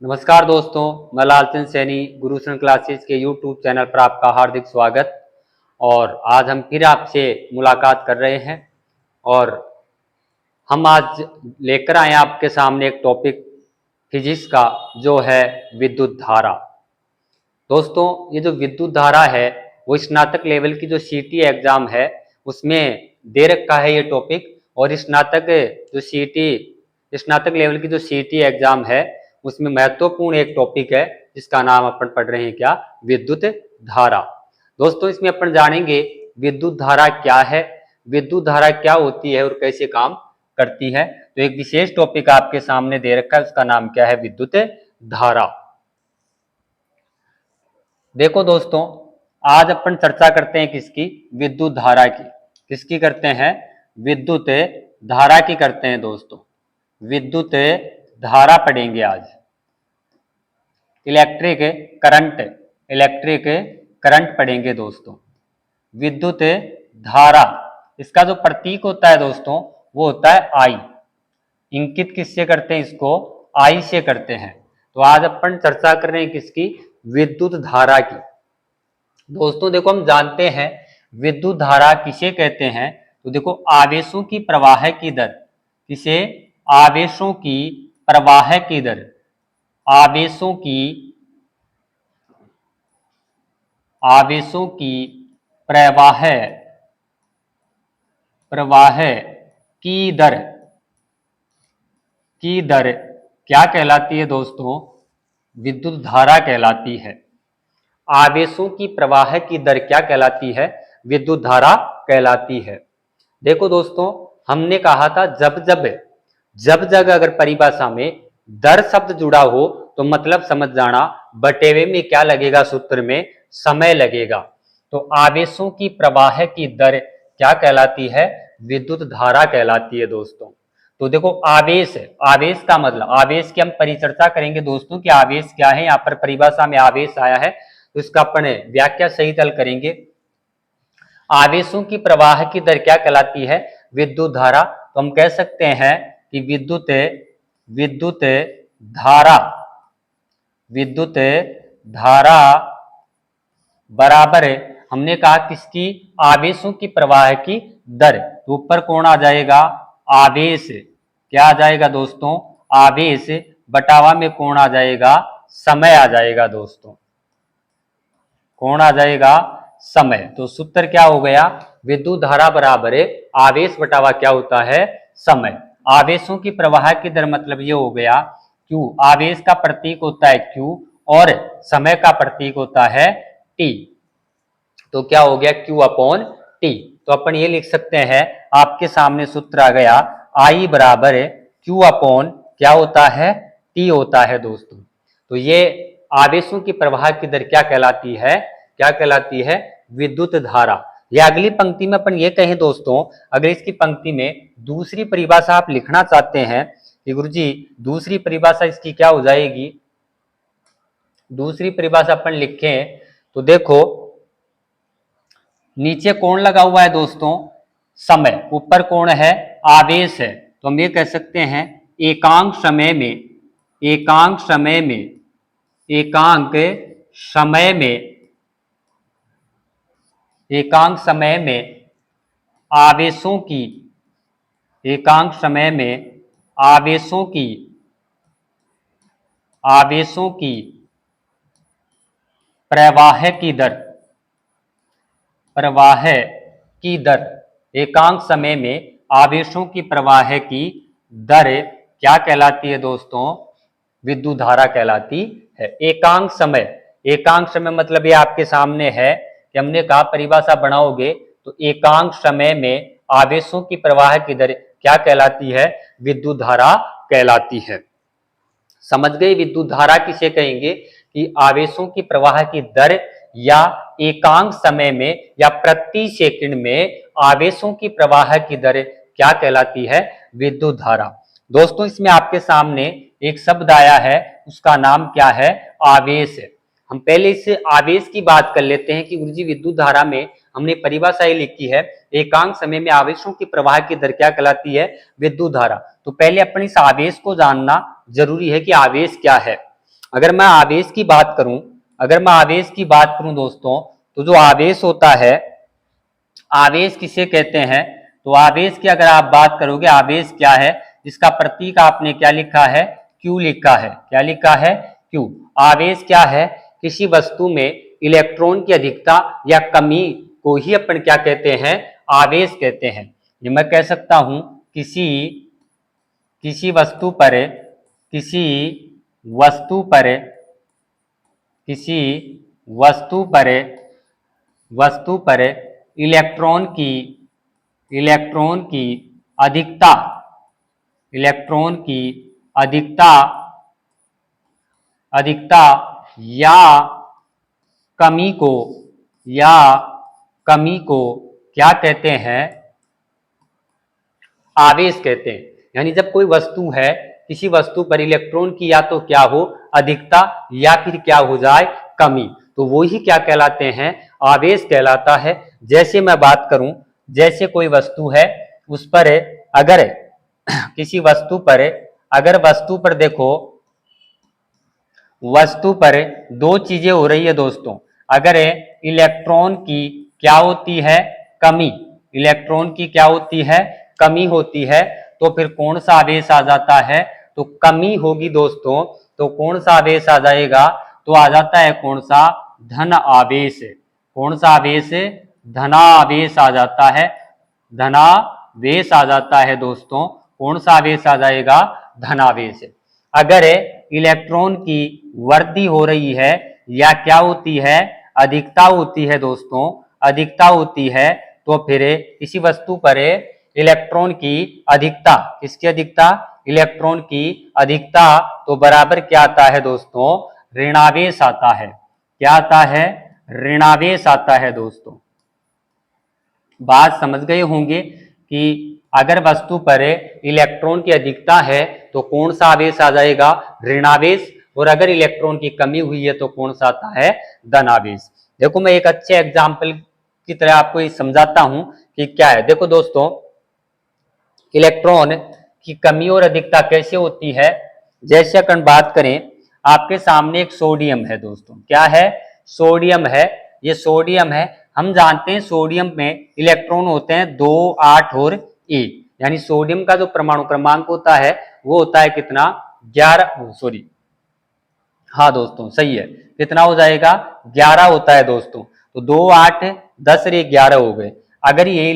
नमस्कार दोस्तों, मैं लालचंद सैनी गुरुशरण क्लासेस के यूट्यूब चैनल पर आपका हार्दिक स्वागत। और आज हम फिर आपसे मुलाकात कर रहे हैं और हम आज लेकर आए हैं आपके सामने एक टॉपिक फिजिक्स का, जो है विद्युत धारा। दोस्तों, ये जो विद्युत धारा है वो स्नातक लेवल की जो सीटी एग्जाम है उसमें दे रखा है ये टॉपिक। और स्नातक लेवल की जो सीटी एग्जाम है उसमें महत्वपूर्ण एक टॉपिक है जिसका नाम अपन पढ़ रहे हैं क्या, विद्युत धारा। दोस्तों, इसमें अपन जानेंगे विद्युत धारा क्या है, विद्युत धारा क्या होती है और कैसे काम करती है। तो एक विशेष टॉपिक आपके सामने दे रखा है, उसका नाम क्या है, विद्युत धारा। देखो दोस्तों, आज अपन चर्चा करते हैं किसकी, विद्युत धारा की। किसकी करते हैं, विद्युत धारा की करते हैं दोस्तों। विद्युत धारा पढ़ेंगे आज। इलेक्ट्रिक करंट पढ़ेंगे दोस्तों। विद्युत धारा, इसका जो प्रतीक होता है दोस्तों वो होता है आई। इंकित किससे करते हैं, इसको आई से करते हैं। तो आज अपन चर्चा कर रहे हैं किसकी, विद्युत धारा की। दोस्तों देखो, हम जानते हैं विद्युत धारा किसे कहते हैं। तो देखो, आवेशों की प्रवाह की दर, किसे, आवेशों की प्रवाह की दर, आवेशों की प्रवाह की दर क्या कहलाती है दोस्तों, विद्युत धारा कहलाती है। आवेशों की प्रवाह की दर क्या कहलाती है, विद्युत धारा कहलाती है। देखो दोस्तों, हमने कहा था जब जब अगर परिभाषा में दर शब्द जुड़ा हो तो मतलब समझ जाना बटेवे में क्या लगेगा, सूत्र में समय लगेगा। तो आवेशों की प्रवाह की दर क्या कहलाती है, विद्युत धारा कहलाती है दोस्तों। तो देखो, आवेश का मतलब, आवेश की हम परिचर्चा करेंगे दोस्तों कि आवेश क्या है। यहाँ पर परिभाषा में आवेश आया है तो इसका अपन व्याख्या सहित हल करेंगे। आवेशों की प्रवाह की दर क्या कहलाती है, विद्युत धारा। तो हम कह सकते हैं कि विद्युत धारा बराबर है, हमने कहा किसकी, आवेशों की प्रवाह की दर। तो ऊपर कौन आ जाएगा, आवेश। क्या आ जाएगा दोस्तों, आवेश बटावा में कौन आ जाएगा, समय आ जाएगा दोस्तों। कौन आ जाएगा, समय। तो सूत्र क्या हो गया, विद्युत धारा बराबर है आवेश बटावा क्या होता है, समय। आवेशों की प्रवाह की दर मतलब ये हो गया Q। आवेश का प्रतीक होता है Q और समय का प्रतीक होता है T। तो क्या हो गया, Q अपॉन T। तो अपन ये लिख सकते हैं, आपके सामने सूत्र आ गया, I बराबर है Q अपॉन क्या होता है, T होता है दोस्तों। तो ये आवेशों की प्रवाह की दर क्या कहलाती है, क्या कहलाती है, विद्युत धारा। या अगली पंक्ति में अपन ये कहें दोस्तों, अगर इसकी पंक्ति में दूसरी परिभाषा आप लिखना चाहते हैं कि गुरुजी दूसरी परिभाषा इसकी क्या हो जाएगी, दूसरी परिभाषा अपन लिखें तो देखो, नीचे कौन लगा हुआ है दोस्तों, समय। ऊपर कौन है, आवेश है। तो हम ये कह सकते हैं एकांक समय में आवेशों की प्रवाह की दर, एकांक समय में आवेशों की प्रवाह की दर क्या कहलाती है दोस्तों, विद्युत धारा कहलाती है। एकांक समय मतलब ये आपके सामने है कि हमने कहा परिभाषा बनाओगे तो एकांक समय में आवेशों की प्रवाह की दर क्या कहलाती है, विद्युत धारा कहलाती है। समझ गए, विद्युत धारा किसे कहेंगे कि आवेशों की प्रवाह की दर या एकांक समय में या प्रति सेकंड में आवेशों की प्रवाह की दर क्या कहलाती है, विद्युत धारा। दोस्तों, इसमें आपके सामने एक शब्द आया है, उसका नाम क्या है, आवेश है। हम पहले इस आवेश की बात कर लेते हैं कि गुरुजी विद्युत धारा में हमने परिभाषा ये लिखी है, एकांक समय में आवेशों की प्रवाह की दर क्या कहलाती है, विद्युत धारा। तो पहले अपन इस आवेश को जानना जरूरी है कि आवेश क्या है। अगर मैं आवेश की बात करूं, दोस्तों, तो जो आवेश होता है, आवेश किसे कहते हैं? तो आवेश की अगर आप बात करोगे, आवेश क्या है? जिसका प्रतीक आपने क्या लिखा है? क्यू लिखा है। क्या लिखा है? क्यू। आवेश क्या है? किसी वस्तु में इलेक्ट्रॉन की अधिकता या कमी को ही अपन क्या कहते हैं? आवेश कहते हैं। ये मैं कह सकता हूं, किसी किसी वस्तु पर किसी वस्तु पर किसी वस्तु पर इलेक्ट्रॉन की अधिकता इलेक्ट्रॉन की अधिकता अधिकता या कमी को क्या कहते हैं? आवेश कहते हैं। यानी जब कोई वस्तु है, किसी वस्तु पर इलेक्ट्रॉन की या तो क्या हो? अधिकता, या फिर क्या हो जाए? कमी, तो वो ही क्या कहलाते हैं? आवेश कहलाता है। जैसे मैं बात करूं, जैसे कोई वस्तु है, उस पर अगर किसी वस्तु पर देखो, वस्तु पर दो चीजें हो रही है दोस्तों। अगर इलेक्ट्रॉन की क्या होती है? कमी, इलेक्ट्रॉन की क्या होती है? कमी होती है, तो फिर कौन सा आवेश आ जाता है? तो कमी होगी दोस्तों, तो कौन सा आवेश आ जाएगा? तो आ जाता है कौन सा? धन आवेश। कौन सा आवेश? धनावेश आ जाता है। धनावेश आ जाता है दोस्तों। कौन सा आवेश आ जाएगा? धनावेश। अगर इलेक्ट्रॉन की वृद्धि हो रही है, या क्या होती है? अधिकता होती है दोस्तों, अधिकता होती है, तो फिर किसी वस्तु पर इलेक्ट्रॉन की अधिकता, किसकी अधिकता? इलेक्ट्रॉन की अधिकता, तो बराबर क्या आता है दोस्तों? ऋणावेश आता है। क्या आता है? ऋणावेश आता है दोस्तों। बात समझ गए होंगे कि अगर वस्तु पर इलेक्ट्रॉन की अधिकता है तो कौन सा आवेश आ जाएगा? ऋणावेश। और अगर इलेक्ट्रॉन की कमी हुई है तो कौन सा आता है? धनावेश। देखो, मैं एक अच्छे एग्जाम्पल की तरह आपको ये समझाता हूं कि क्या है। देखो दोस्तों, इलेक्ट्रॉन की कमी और अधिकता कैसे होती है? जैसे अपन बात करें, आपके सामने एक सोडियम है दोस्तों। क्या है? सोडियम है। ये सोडियम है। हम जानते हैं सोडियम में इलेक्ट्रॉन होते हैं 2, 8 और 1। यानी सोडियम का जो परमाणु क्रमांक होता है वो होता है कितना? 11। सॉरी, हाँ दोस्तों, सही है। कितना हो जाएगा? 11 होता है दोस्तों। तो 2, 8, 10 और 11 हो गए। अगर ये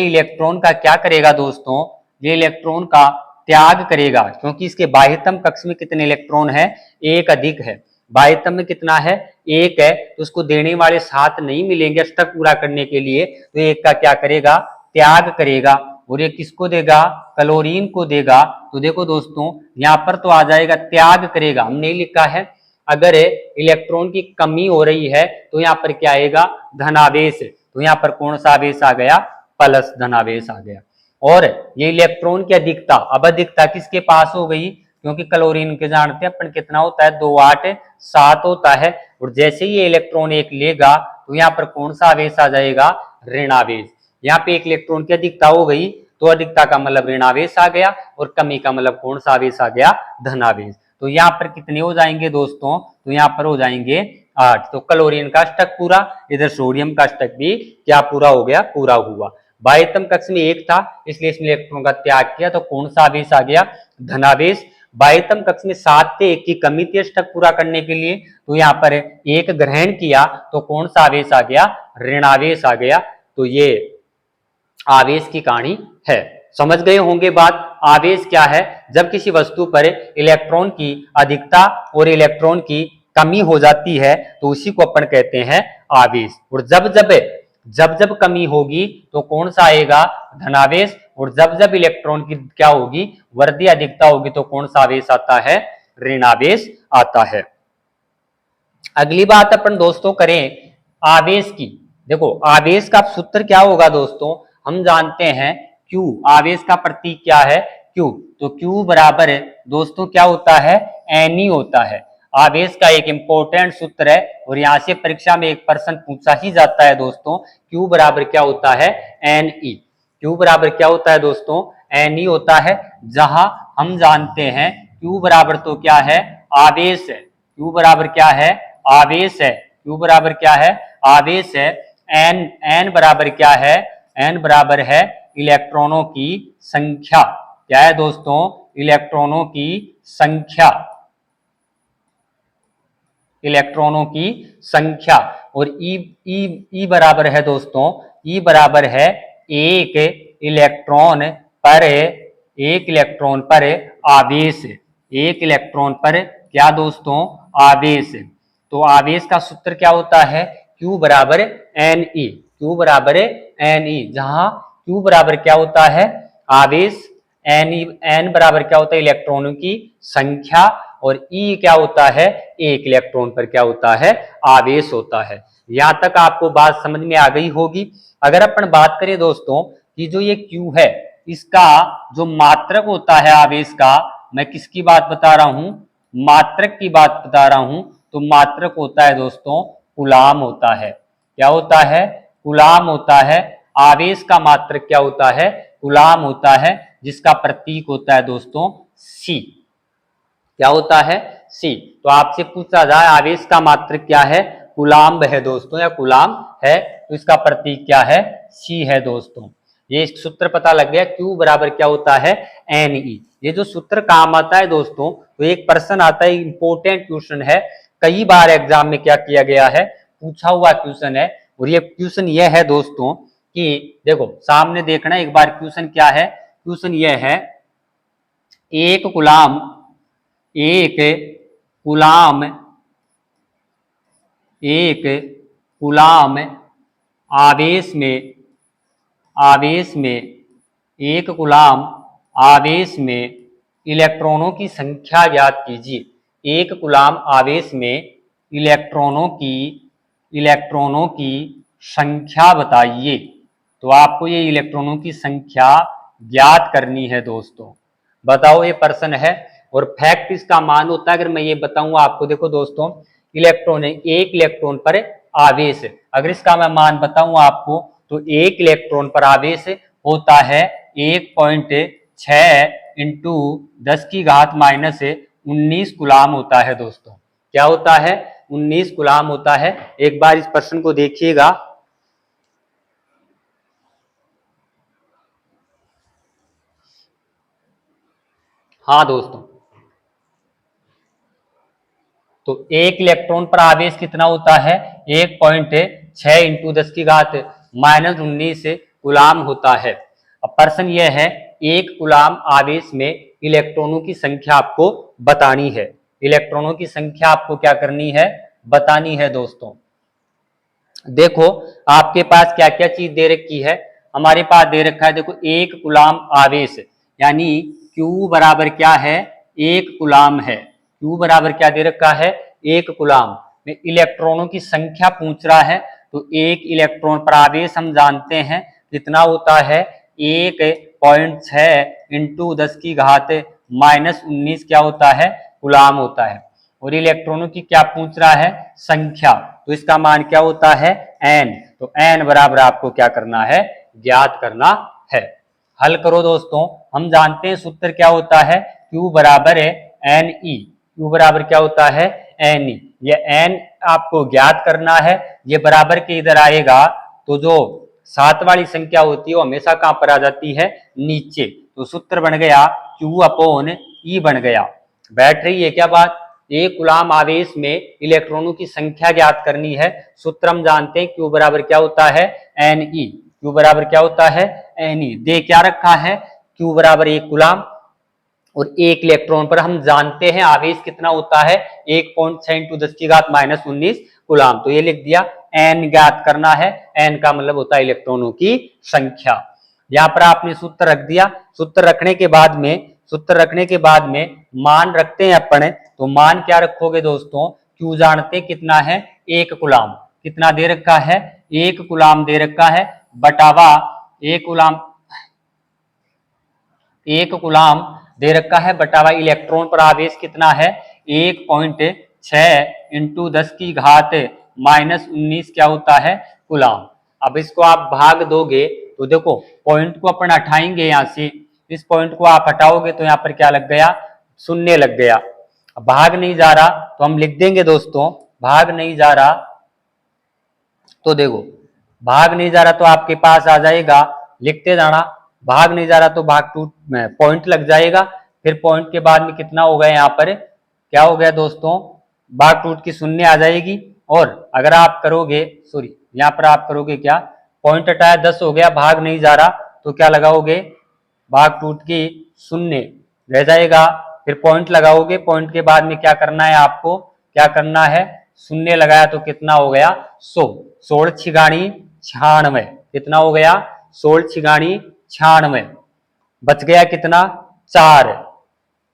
इलेक्ट्रॉन का क्या करेगा दोस्तों? ये इलेक्ट्रॉन का त्याग करेगा, क्योंकि इसके बाह्यतम कक्ष में कितने इलेक्ट्रॉन है? 1 अधिक है। बाह्यतम में कितना है? 1 है। तो उसको देने वाले 7 नहीं मिलेंगे अष्टक पूरा करने के लिए, तो 1 का क्या करेगा? त्याग करेगा। और ये किसको देगा? क्लोरीन को देगा। तो देखो दोस्तों, यहां पर तो आ जाएगा त्याग करेगा, हमने लिखा है। अगर इलेक्ट्रॉन की कमी हो रही है तो यहाँ पर क्या आएगा? धनावेश। तो यहाँ पर कौन सा आवेश आ गया? प्लस धनावेश आ गया। और ये इलेक्ट्रॉन की अधिकता, अब अधिकता किसके पास हो गई? क्योंकि क्लोरीन के जानते हैं अपन कितना होता है? 2, 8, 7 होता है। और जैसे ही ये इलेक्ट्रॉन 1 लेगा तो यहाँ पर कौन सा आवेश आ जाएगा? ऋणावेश। यहाँ पे 1 इलेक्ट्रॉन की अधिकता हो गई, तो अधिकता का मतलब ऋणावेश आ गया, और कमी का मतलब कौन सा आवेश आ गया? धनावेश। तो यहाँ पर कितने हो जाएंगे दोस्तों? तो यहाँ पर हो जाएंगे 8। तो क्लोरीन का अष्टक पूरा, इधर सोडियम का अष्टक भी क्या पूरा हो गया? पूरा हुआ। बाह्यतम कक्ष में 1 था, इसलिए इसमें इलेक्ट्रॉन का त्याग किया, तो कौन सा आवेश आ गया? धनावेश। बाह्यतम कक्ष में 7 थे, 1 की कमी थी अष्टक पूरा करने के लिए, तो यहाँ पर 1 ग्रहण किया, तो कौन सा आवेश आ गया? ऋणावेश आ गया। तो ये आवेश की कहानी है। समझ गए होंगे बात। आवेश क्या है? जब किसी वस्तु पर इलेक्ट्रॉन की अधिकता और इलेक्ट्रॉन की कमी हो जाती है तो उसी को अपन कहते हैं आवेश। और जब जब कमी होगी तो कौन सा आएगा? धनावेश। और जब जब इलेक्ट्रॉन की क्या होगी? वृद्धि, अधिकता होगी, तो कौन सा आवेश आता है? ऋणावेश आता है। अगली बात अपन दोस्तों करें आवेश की। देखो, आवेश का सूत्र क्या होगा दोस्तों? हम जानते हैं Q। आवेश का प्रतीक क्या है? Q। तो Q बराबर दोस्तों क्या होता है? Ne होता है। आवेश का एक इंपॉर्टेंट सूत्र है, और यहां से परीक्षा में एक प्रश्न पूछा ही जाता है दोस्तों। Q बराबर क्या होता है? Ne। Q बराबर क्या होता है दोस्तों? Ne होता है। जहां हम जानते हैं Q बराबर तो क्या है? आवेश है। Q बराबर क्या है? आवेश है। Q बराबर क्या है? आवेश है। N बराबर क्या है? N बराबर है इलेक्ट्रॉनों की संख्या। क्या है दोस्तों? इलेक्ट्रॉनों की संख्या। इलेक्ट्रॉनों की संख्या। और ई बराबर है दोस्तों, ई बराबर है एक इलेक्ट्रॉन पर आवेश। एक इलेक्ट्रॉन पर क्या दोस्तों? आवेश। तो आवेश का सूत्र क्या होता है? Q बराबर एन ई। Q बराबर एन ई, जहां Q बराबर क्या होता है? आवेश। एन बराबर क्या होता है? इलेक्ट्रॉनों की संख्या। और ई क्या होता है? एक इलेक्ट्रॉन पर क्या होता है? आवेश होता है। यहां तक आपको बात समझ में आ गई होगी। अगर अपन बात करें दोस्तों कि जो ये Q है, इसका जो मात्रक होता है आवेश का, मैं किसकी बात बता रहा हूं? मात्रक की बात बता रहा हूं। तो मात्रक होता है दोस्तों कूलाम होता है। क्या होता है? कूलाम होता है। आवेश का मात्रक क्या होता है? कूलाम होता है, जिसका प्रतीक होता है दोस्तों C। क्या होता है? C। तो आपसे पूछा जाए आवेश का मात्रक क्या है? कूलाम्ब है दोस्तों, या कूलाम है। तो इसका प्रतीक क्या है? C है दोस्तों। ये सूत्र पता लग गया। Q बराबर क्या होता है? Ne। ये जो सूत्र काम आता है दोस्तों, तो एक प्रश्न आता है, इंपॉर्टेंट क्वेश्चन है, कई बार एग्जाम में क्या किया गया है, पूछा हुआ क्वेश्चन है। और ये क्वेश्चन ये है दोस्तों कि देखो सामने देखना एक बार क्वेश्चन क्या है। क्वेश्चन ये है, एक गुलाम एक गुलाम एक गुलाम आवेश में एक गुलाम आवेश में इलेक्ट्रॉनों की संख्या ज्ञात कीजिए। एक गुलाम आवेश में इलेक्ट्रॉनों की संख्या बताइए। तो आपको ये इलेक्ट्रॉनों की संख्या ज्ञात करनी है दोस्तों। बताओ, ये प्रश्न है। और फैक्ट इसका मान होता है, अगर मैं ये बताऊंगा आपको, देखो दोस्तों, इलेक्ट्रॉन है, एक इलेक्ट्रॉन पर आवेश। अगर इसका मैं मान बताऊंगा आपको, तो एक इलेक्ट्रॉन पर आवेश होता है 1.6 इंटू 10 की घात माइनस 19 गुलाम होता है दोस्तों। क्या होता है? 19 गुलाम होता है। एक बार इस प्रश्न को देखिएगा। हाँ दोस्तों, तो एक इलेक्ट्रॉन पर आवेश कितना होता है? 1.6 इंटू 10 की घात माइनस 19 गुलाम होता है। अब प्रश्न यह है, एक गुलाम आवेश में इलेक्ट्रॉनों की संख्या आपको बतानी है। इलेक्ट्रॉनों की संख्या आपको क्या करनी है? बतानी है दोस्तों। देखो आपके पास क्या क्या चीज दे रखी है। हमारे पास दे रखा है, देखो, एक गुलाम आवेश, यानी Q बराबर क्या है? एक गुलाम है। Q बराबर क्या दे रखा है? एक गुलाम में इलेक्ट्रॉनों की संख्या पूछ रहा है। तो एक इलेक्ट्रॉन पर आवेश हम जानते हैं कितना होता है? 1.6 इंटू 10 की घात माइनस 19 क्या होता है? गुलाम होता है। और इलेक्ट्रॉनों की क्या पूछ रहा है? संख्या। तो इसका मान क्या होता है? n। तो n बराबर आपको क्या करना है? ज्ञात करना है। हल करो दोस्तों। हम जानते हैं सूत्र क्या होता है? Q बराबर है Ne। Q बराबर क्या होता है? Ne। ये n आपको ज्ञात करना है। ये बराबर के इधर आएगा तो जो सात वाली संख्या होती है वो हमेशा कहां पर आ जाती है? नीचे। तो सूत्र बन गया Q अपॉन E बन गया। बैठ रही है क्या बात? एक गुलाम आवेश में इलेक्ट्रॉनों की संख्या ज्ञात करनी है। सूत्र हम जानते हैं, Q बराबर क्या होता है? Ne। Q बराबर क्या होता है? Ne। दे क्या रखा है? Q बराबर एक गुलाम और एक इलेक्ट्रॉन पर हम जानते हैं आवेश कितना होता है? 1.6 इंटू 10 की घात माइनस 19 गुलाम। तो ये लिख दिया, n ज्ञात करना है। n का मतलब होता है इलेक्ट्रॉनों की संख्या। यहां पर आपने सूत्र रख दिया। सूत्र रखने के बाद में मान रखते हैं अपन। तो मान क्या रखोगे दोस्तों? Q जानते कितना है? एक गुलाम। कितना दे रखा है? एक गुलाम दे रखा है, बटावा एक गुलाम दे रखा है, बटावा इलेक्ट्रॉन पर आवेश कितना है? 1.6 इंटू 10 की घात माइनस 19 क्या होता है? गुलाम। अब इसको आप भाग दोगे तो देखो, पॉइंट को अपन हटाएंगे यहां से। इस पॉइंट को आप हटाओगे तो यहां पर क्या लग गया? शून्य लग गया। भाग नहीं जा रहा तो हम लिख देंगे दोस्तों, भाग नहीं जा रहा, तो देखो भाग नहीं जा रहा तो आपके पास आ जाएगा, लिखते जाना, भाग नहीं जा रहा तो भाग टू में पॉइंट लग जाएगा, फिर पॉइंट के बाद में कितना हो गया यहाँ पर, क्या हो गया दोस्तों, भाग टूट की शून्य आ जाएगी। और अगर आप करोगे, सॉरी यहाँ पर आप करोगे क्या, पॉइंट हटाया 10 हो गया, भाग नहीं जा रहा तो क्या लगाओगे, भाग टूट की शून्य रह जाएगा, फिर पॉइंट लगाओगे, पॉइंट के बाद में क्या करना है आपको, क्या करना है, शून्य लगाया तो कितना हो गया 100, 16 छिगाणी 96, कितना हो गया 16 छिगाणी 96, बच गया कितना 4,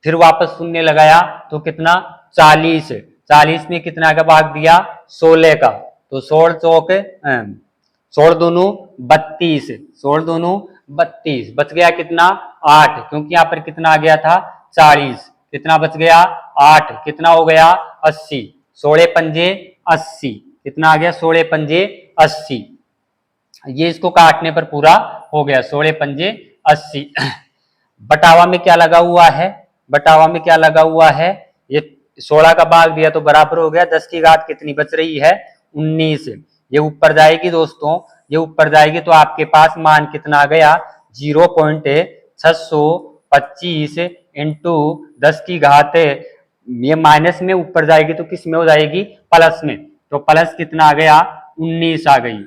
फिर वापस शून्य लगाया तो कितना 40, 40 में कितना का भाग दिया 16 का, तो 16 चौक 16 दूनू 32, 16 दूनू 32, बच गया कितना 8, क्योंकि यहाँ पर कितना आ गया था 40, कितना बच गया 8, कितना हो गया 80, 16 पंजे 80, कितना आ गया 16 पंजे 80, ये इसको काटने पर पूरा हो गया 16 पंजे 80। बटावा में क्या लगा हुआ है, बटावा में क्या लगा हुआ है, ये 16 का भाग दिया तो बराबर हो गया, 10 की घात कितनी बच रही है 19, ये ऊपर जाएगी दोस्तों, ये ऊपर जाएगी तो आपके पास मान कितना आ गया 0.625 इंटू 10 की घात, ये माइनस में ऊपर जाएगी तो किस में हो जाएगी, प्लस में, तो प्लस कितना आ गया 19 आ गई।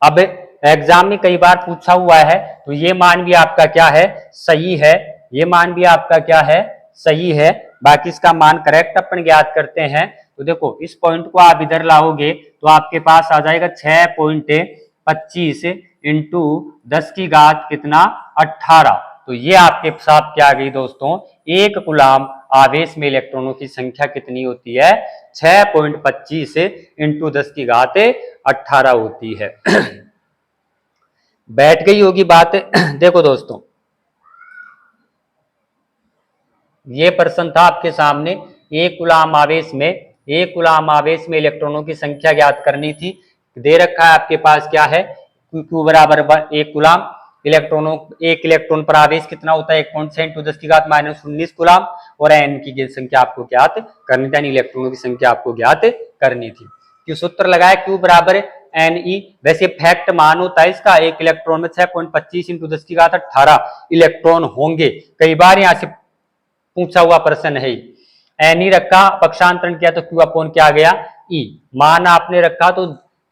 अब एग्जाम में कई बार पूछा हुआ है तो ये मान भी आपका क्या है सही है, ये मान भी आपका क्या है सही है, बाकी इसका मान करेक्ट अपन ज्ञात करते हैं। तो देखो इस पॉइंट को आप इधर लाओगे तो आपके पास आ जाएगा 6.25 इंटू 10 की घात कितना 18, तो ये आपके साथ क्या आ गई दोस्तों, एक कूलाम आवेश में इलेक्ट्रॉनों की संख्या कितनी होती है 6.25 इंटू 10 की घात 18 होती है। बैठ गई होगी बात। देखो दोस्तों ये प्रश्न था आपके सामने, एक कूलाम आवेश में, एक कूलाम आवेश में इलेक्ट्रॉनों की संख्या ज्ञात करनी थी, दे रखा है आपके पास क्या है, Q बराबर एक कूलाम, इलेक्ट्रॉनों, एक इलेक्ट्रॉन पर आवेश कितना होता है 1.6 इंटू 10 की घात -19 कूलाम, और एन की संख्या आपको ज्ञात करनी थी, इलेक्ट्रॉनों की संख्या आपको ज्ञात करनी थी। क्यों सूत्र लगाया, Q बराबर Ne, वैसे फैक्ट मान होता है इसका, एक इलेक्ट्रॉन में 6.25 इंटू 10 की घात 18 इलेक्ट्रॉन होंगे, कई बार यहाँ से पूछा हुआ प्रश्न है। एनी रखा, पक्षांतरण किया तो क्यू अपॉन क्या आ गया ई, मान आपने रखा तो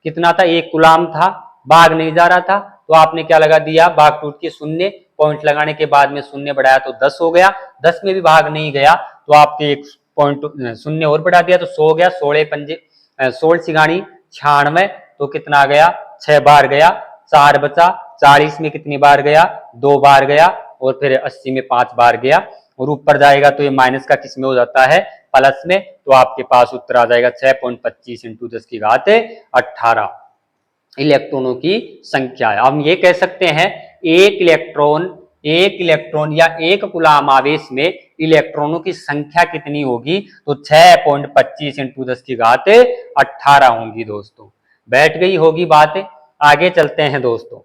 कितना था एक कूलाम था, भाग नहीं जा रहा था तो आपने क्या लगा दिया, भाग टूट के शून्य, पॉइंट लगाने के बाद में शून्य बढ़ाया तो 10 हो गया, 10 में भी भाग नहीं गया तो आपके एक पॉइंट शून्य और बढ़ा दिया तो 100 हो गया, 16 पंजे 16 छिगाणी 96, तो कितना आ गया 6 बार गया, 4 बचा, 40 में कितनी बार गया 2 बार गया, और फिर 80 में 5 बार गया, और ऊपर जाएगा तो ये माइनस का किस में हो जाता है प्लस में, तो आपके पास उत्तर आ जाएगा 6.25 इंटू 10 की घात 18 इलेक्ट्रॉनों की संख्या है। हम ये कह सकते हैं एक इलेक्ट्रॉन या एक कूलाम आवेश में इलेक्ट्रॉनों की संख्या कितनी होगी, तो 6.25 इंटू 10 की घात 18 होंगी दोस्तों। बैठ गई होगी बात, आगे चलते हैं दोस्तों।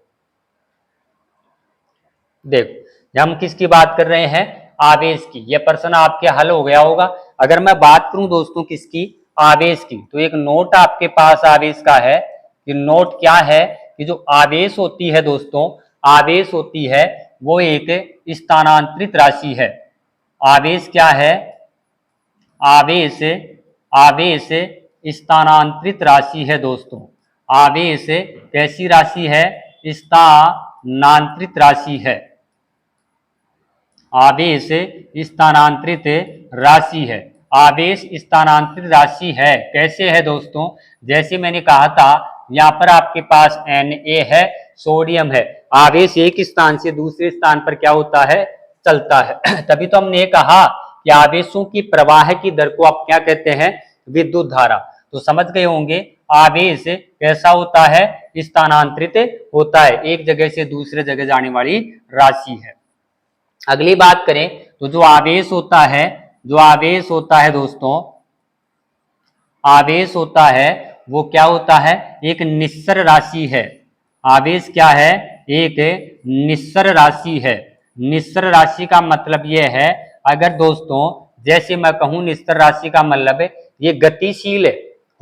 देखो हम किसकी बात कर रहे हैं, आवेश की, यह प्रश्न आपके हल हो गया होगा। अगर मैं बात करूं दोस्तों किसकी, आवेश की, तो एक नोट आपके पास आवेश का है कि नोट क्या है कि जो आवेश होती है दोस्तों, आवेश होती है वो एक स्थानांतरित राशि है। आवेश क्या है, आवेश, आवेश स्थानांतरित राशि है दोस्तों। आवेश कैसी राशि है, स्थानांतरित राशि है, आवेश स्थानांतरित राशि है, आवेश स्थानांतरित राशि है। कैसे है दोस्तों, जैसे मैंने कहा था यहाँ पर आपके पास Na है, सोडियम है, आवेश एक स्थान से दूसरे स्थान पर क्या होता है चलता है। तभी तो हमने कहा कि आवेशों की प्रवाह की दर को आप क्या कहते हैं, विद्युत धारा। तो समझ गए होंगे आवेश कैसा होता है, स्थानांतरित होता है, एक जगह से दूसरे जगह जाने वाली राशि है। अगली बात करें तो जो आवेश होता है, जो आवेश होता है दोस्तों, आवेश होता है वो क्या होता है, एक निस्सर राशि है। आवेश क्या है, एक निस्सर राशि है। निस्सर राशि का मतलब यह है अगर दोस्तों जैसे मैं कहूं निस्तर राशि का मतलब है ये गतिशील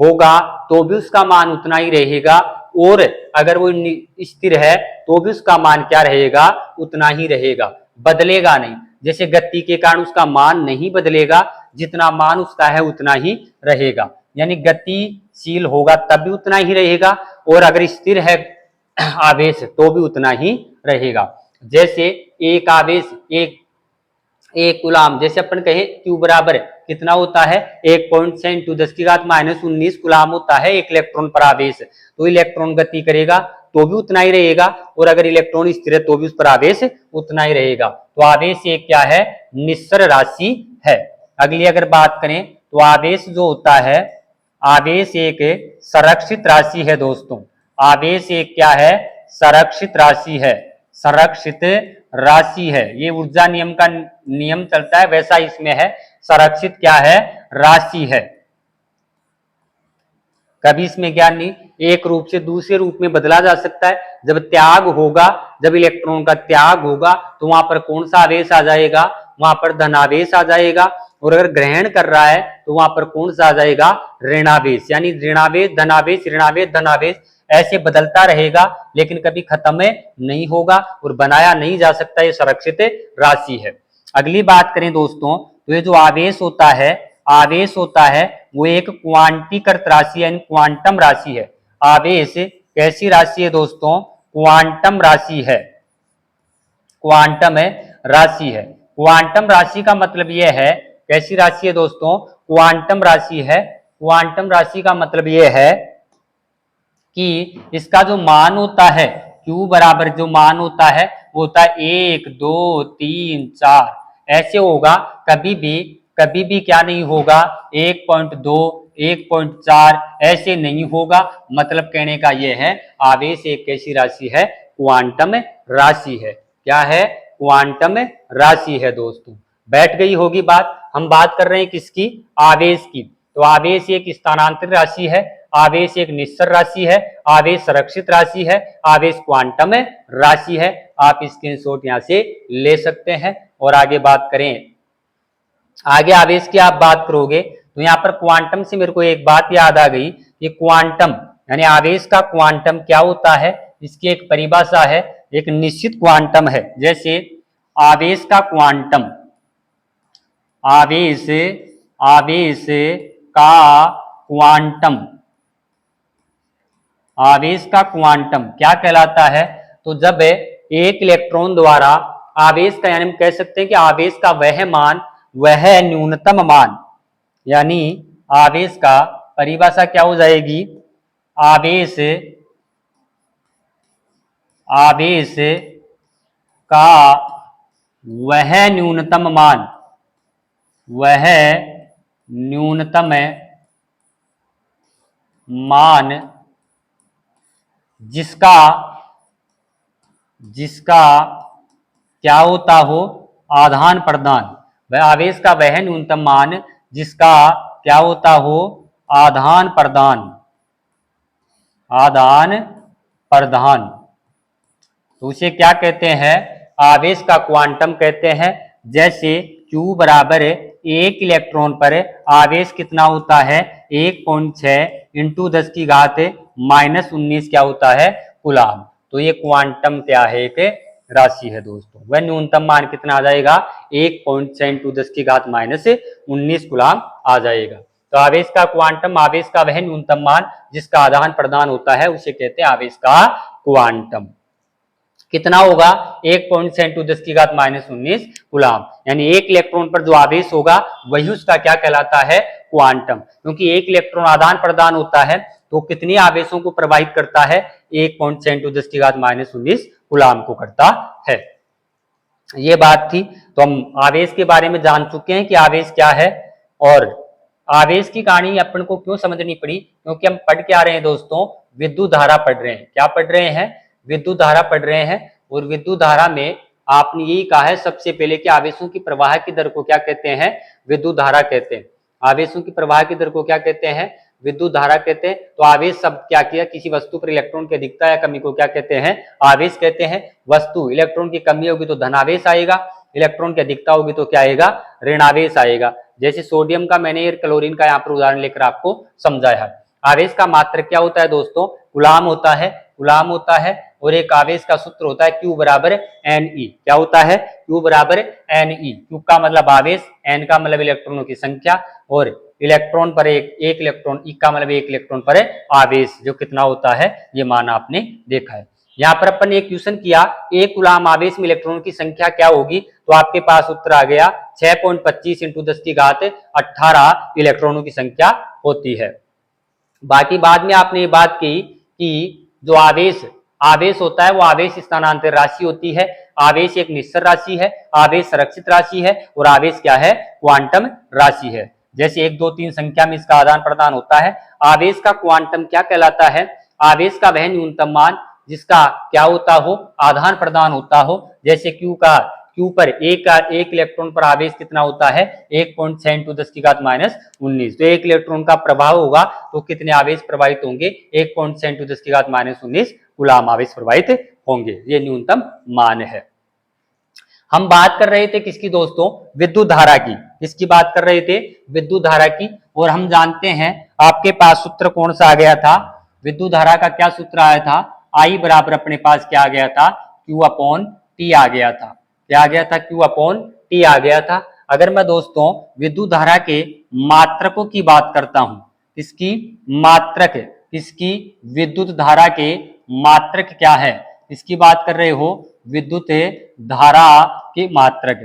होगा तो भी उसका मान उतना ही रहेगा, और अगर वो स्थिर है तो भी उसका मान क्या रहेगा, उतना ही रहेगा, बदलेगा नहीं। जैसे गति के कारण उसका मान नहीं बदलेगा, जितना मान उसका है उतना ही रहेगा, यानी गतिशील होगा तब भी उतना ही रहेगा, और अगर स्थिर है आवेश तो भी उतना ही रहेगा। जैसे एक आवेश एक कूलाम, जैसे अपन कहे Q बराबर कितना होता है 1.10⁻⁻19 कूलाम होता है एक इलेक्ट्रॉन पर आवेश, तो इलेक्ट्रॉन गति करेगा तो भी उतना ही रहेगा, और अगर इलेक्ट्रॉन स्थिर है तो भी उस पर आवेश उतना ही रहेगा। तो आवेश एक क्या है, निस्तर राशि है। अगली अगर बात करें तो आवेश जो होता है, आवेश एक संरक्षित राशि है दोस्तों। आवेश एक क्या है, संरक्षित राशि है, संरक्षित राशि है। ये ऊर्जा नियम का नियम चलता है वैसा इसमें है, संरक्षित क्या है, राशि है। कभी इसमें क्या नहीं एक रूप से दूसरे रूप में बदला जा सकता है। जब त्याग होगा, जब इलेक्ट्रॉन का त्याग होगा तो वहां पर कौन सा आवेश आ जाएगा, वहां पर धनावेश आ जाएगा, और अगर ग्रहण कर रहा है तो वहां पर कौन सा आ जाएगा, ऋणावेश, यानी ऋणावेश धनावेश ऋणावेश धनावेश ऐसे बदलता रहेगा, लेकिन कभी खत्म नहीं होगा और बनाया नहीं जा सकता, ये संरक्षित राशि है। अगली बात करें दोस्तों तो ये जो आवेश होता है, आवेश होता है वो एक क्वांटीकृत राशि यानी क्वांटम राशि है। आवेश कैसी राशि है दोस्तों, क्वांटम राशि है, क्वांटम राशि है। क्वांटम राशि का मतलब यह है, कैसी राशि है दोस्तों, क्वांटम राशि है। क्वांटम राशि का मतलब यह है कि इसका जो मान होता है Q बराबर जो मान होता है वो होता है 1 2 3 4 ऐसे होगा, कभी भी क्या नहीं होगा 1.2 1.4 ऐसे नहीं होगा। मतलब कहने का यह है आवेश एक कैसी राशि है, क्वांटम राशि है। क्या है, क्वांटम राशि है दोस्तों। बैठ गई होगी बात। हम बात कर रहे हैं किसकी, आवेश की। तो आवेश एक स्थानांतरित राशि है, आवेश एक निस्तर राशि है, आवेश संरक्षित राशि है, आवेश क्वांटम राशि है। आप स्क्रीनशॉट यहां से ले सकते हैं। और आगे बात करें, आगे आवेश की आप बात करोगे तो यहां पर क्वांटम से मेरे को एक बात याद आ गई, ये क्वांटम यानी आवेश का क्वांटम क्या होता है, इसकी एक परिभाषा है, एक निश्चित क्वांटम है। जैसे आवेश का क्वांटम, आवेश आवेश का क्वांटम, आवेश का क्वांटम क्या कहलाता है, तो जब एक इलेक्ट्रॉन द्वारा आवेश का, यानी हम कह सकते हैं कि आवेश का वह मान, वह न्यूनतम मान, यानी आवेश का परिभाषा क्या हो जाएगी, आवेश आवेश का वह न्यूनतम मान, वह न्यूनतम मान जिसका क्या होता हो, आदान प्रदान, वह आवेश का वह न्यूनतम मान जिसका क्या होता हो, आदान प्रदान, आदान प्रदान, तो उसे क्या कहते हैं, आवेश का क्वांटम कहते हैं। जैसे Q बराबर एक इलेक्ट्रॉन पर आवेश कितना होता है 1.6 इंटू 10 की घात -19 क्या होता है, कूलाम। तो ये क्वांटम क्या है, एक राशि है दोस्तों। वह न्यूनतम मान कितना आ जाएगा 1.6 इंटू 10 की घात -19 कूलाम आ जाएगा। तो आवेश का क्वांटम, आवेश का वह न्यूनतम मान जिसका आदान प्रदान होता है उसे कहते हैं आवेश का क्वांटम। कितना होगा 1.6 इंटू 10 की घात -19 कूलाम, यानी एक इलेक्ट्रॉन पर जो आवेश होगा वही उसका क्या कहलाता है, क्वांटम। क्योंकि एक इलेक्ट्रॉन आदान प्रदान होता है तो कितने आवेशों को प्रवाहित करता है, 1.6 इंटू 10 की घात -19 कूलाम को करता है। ये बात थी। तो हम आवेश के बारे में जान चुके हैं कि आवेश क्या है। और आवेश की कहानी अपन को क्यों समझनी पड़ी, क्योंकि हम पढ़ के आ रहे हैं दोस्तों, विद्युत धारा पढ़ रहे हैं। क्या पढ़ रहे हैं, विद्युत धारा पढ़ रहे हैं। और विद्युत धारा में आपने यही कहा है सबसे पहले कि आवेशों की प्रवाह की दर को क्या कहते हैं, विद्युत धारा कहते हैं। आवेशों की प्रवाह की दर को क्या कहते हैं, विद्युत धारा कहते हैं। तो आवेश शब्द क्या किया, किसी वस्तु पर इलेक्ट्रॉन की अधिकता या कमी को क्या कहते हैं, आवेश कहते हैं। वस्तु इलेक्ट्रॉन की कमी होगी तो धनावेश आएगा, इलेक्ट्रॉन की अधिकता होगी तो क्या आएगा, ऋण आवेश आएगा। जैसे सोडियम का मैंने और क्लोरीन का यहाँ पर उदाहरण लेकर आपको समझाया है। आवेश का मात्रक क्या होता है दोस्तों, गुलाम होता है, गुलाम होता है। और एक आवेश का सूत्र होता है Q बराबर Ne। क्या होता है, Q बराबर Ne। Q का मतलब आवेश, N का मतलब इलेक्ट्रॉनों की संख्या, और इलेक्ट्रॉन पर एक इलेक्ट्रॉन, E का मतलब एक इलेक्ट्रॉन पर आवेश, जो कितना होता है ये मान आपने देखा है। यहाँ पर अपन ने एक क्वेश्चन किया, एक गुलाम आवेश में इलेक्ट्रॉनों की संख्या क्या होगी, तो आपके पास उत्तर आ गया 6.25 × 10⁻18 इलेक्ट्रॉनों की संख्या होती है। बाकी बाद में आपने ये बात की कि जो आवेश होता है वो आवेश स्थानांतरण राशि होती है। आवेश एक निश्चर राशि है, आवेश संरक्षित राशि है, और आवेश क्या है, क्वांटम राशि है। जैसे 1 2 3 संख्या में इसका आदान प्रदान होता है। आवेश का क्वांटम क्या कहलाता है, आवेश का वह न्यूनतम मान जिसका क्या होता हो, आदान प्रदान होता हो। जैसे Q पर एक इलेक्ट्रॉन पर आवेश कितना होता है, 1.7 × 10⁻19। तो एक इलेक्ट्रॉन का प्रभाव होगा तो कितने आवेश प्रवाहित होंगे, 1.7 × 10⁻19 गुलाम आवेश प्रवाहित होंगे। ये न्यूनतम मान है। हम बात कर रहे थे किसकी दोस्तों, विद्युत धारा की। किसकी बात कर रहे थे, विद्युत धारा की। और हम जानते हैं आपके पास सूत्र कौन सा आ गया था, विद्युत धारा का क्या सूत्र आया था, I बराबर अपने पास क्या आ गया था, Q/T आ गया था। क्या आ गया था, Q/T आ गया था। अगर मैं दोस्तों विद्युत धारा के मात्रकों की बात करता हूं, इसकी मात्रक, इसकी विद्युत धारा के मात्रक क्या है, इसकी बात कर रहे हो, विद्युत धारा के मात्रक।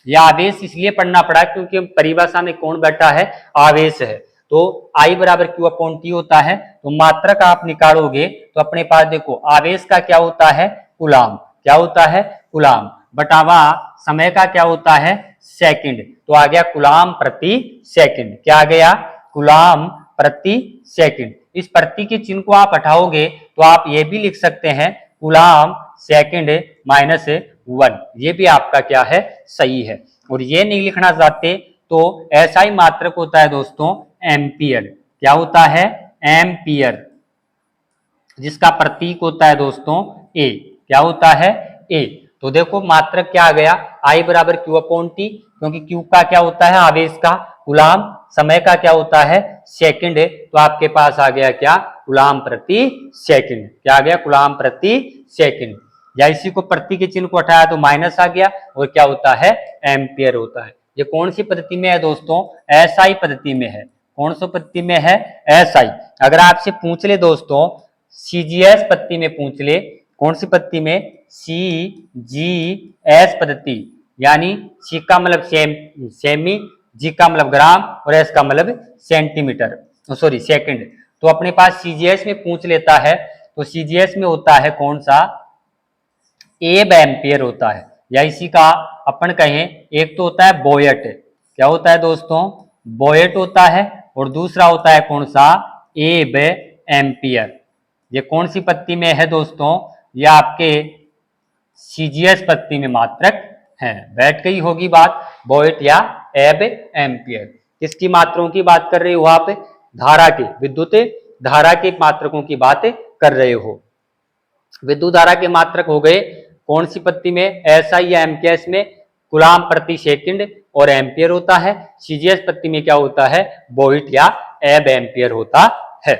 यह आवेश इसलिए पढ़ना पड़ा क्योंकि परिभाषा में कौन बैठा है, आवेश है। तो I बराबर Q/T होता है। तो मात्रक आप निकालोगे तो अपने पास देखो आवेश का क्या होता है, कूलाम। क्या होता है, कूलाम, बटावा समय का क्या होता है, सेकंड। तो आ गया कूलाम प्रति सेकंड। क्या आ गया, कूलाम प्रति सेकंड। इस प्रति के चिन्ह को आप हटाओगे तो आप ये भी लिख सकते हैं कूलाम सेकंड -1। ये भी आपका क्या है, सही है। और ये नहीं लिखना चाहते तो ऐसा ही मात्रक होता है दोस्तों एम्पियर। क्या होता है, एम्पियर, जिसका प्रतीक होता है दोस्तों ए। क्या होता है, ए। तो देखो मात्रक क्या आ गया, I बराबर Q/T, क्योंकि Q का क्या होता है, आवेश का, गुलाम, समय का क्या होता है, सेकंड। तो आपके पास आ गया क्या, गुलाम प्रति सेकंड। क्या आ गया, गुलाम प्रति सेकंड। या इसी को प्रति के चिन्ह को हटाया तो माइनस आ गया, और क्या होता है, एम्पियर होता है। ये कौन सी पद्धति में है दोस्तों, SI पद्धति में है। कौन सी पद्धति में है, SI। अगर आपसे पूछ ले दोस्तों CGS पद्धति में पूछ ले, कौन सी पद्धति में, CGS पद्धति, यानी C का मतलब सेमी, G का मतलब ग्राम, और S का मतलब सेंटीमीटर, सॉरी सेकंड। तो अपने पास CGS में पूछ लेता है तो CGS में होता है कौन सा, एब एम्पियर होता है। या इसी का अपन कहें, एक तो होता है बोयट। क्या होता है दोस्तों, बोयट होता है, और दूसरा होता है कौन सा, एब एम्पियर। ये कौन सी पद्धति में है दोस्तों, ये आपके CGS पद्धति में मात्रक है। बैठ गई होगी बात, बोयट या एब एम्पियर। किसकी मात्रों की बात कर रहे हो आप, धारा के, विद्युत धारा के मात्रकों की बात कर रहे हो। विद्युत धारा के मात्रक हो गए कौन सी पद्धति में, SI या MKS में कूलाम प्रति सेकंड और एम्पियर होता है। CGS पद्धति में क्या होता है, वोल्ट या एब एम्पियर होता है।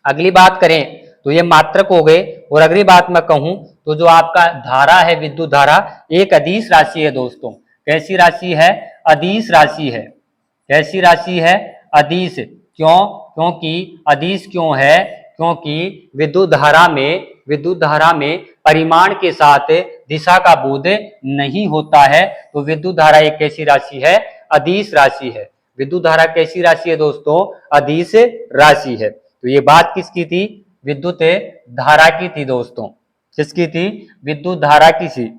अगली बात करें तो ये मात्रक हो गए। और अगली बात मैं कहूं तो जो आपका धारा है, विद्युत धारा एक अदिश राशि है दोस्तों। कैसी राशि है, अदिश राशि है। कैसी राशि है, अदिश। क्यों, क्योंकि अदिश क्यों है, क्योंकि विद्युत धारा में परिमाण के साथ दिशा का बोध नहीं होता है। तो विद्युत धारा एक कैसी राशि है, अदिश राशि है। विद्युत धारा कैसी राशि है दोस्तों, अदिश राशि है। तो ये बात किसकी थी, विद्युत धारा की थी दोस्तों। किसकी थी, विद्युत धारा की थी।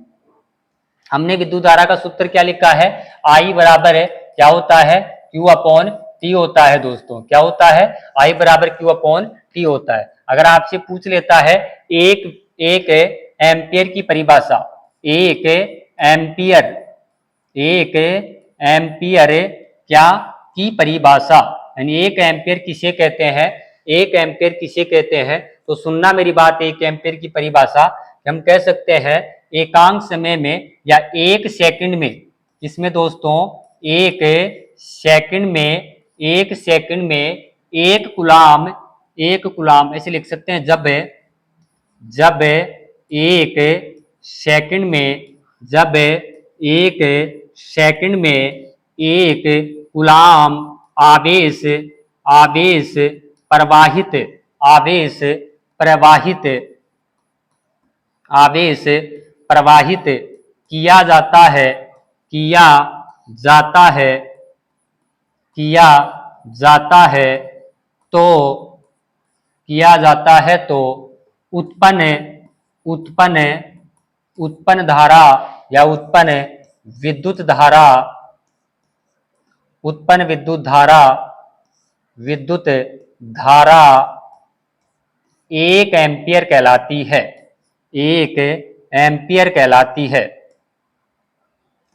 हमने विद्युत धारा का सूत्र क्या लिखा है, I बराबर है क्या होता है, Q/T होता है दोस्तों। क्या होता है, I बराबर Q/T होता है। अगर आपसे पूछ लेता है एक एम्पियर की परिभाषा, एक एम्पियर क्या की परिभाषा, यानी एक एम्पियर किसे कहते हैं, एक एम्पियर किसे कहते हैं, तो सुनना मेरी बात, एक एम्पियर की परिभाषा हम कह सकते हैं एकांक समय में या एक सेकंड में, इसमें दोस्तों एक सेकंड में, एक सेकंड में एक कुलाम ऐसे लिख सकते हैं। जब एक सेकंड में, जब एक सेकंड में एक कुलाम आवेश आवेश प्रवाहित आवेश प्रवाहित आवेश प्रवाहित किया जाता है किया जाता है किया जाता है तो किया जाता है तो उत्पन्न उत्पन्न उत्पन्न धारा या उत्पन्न विद्युत धारा उत्पन्न विद्युत धारा 1 एम्पियर कहलाती है। 1 एम्पियर कहलाती है।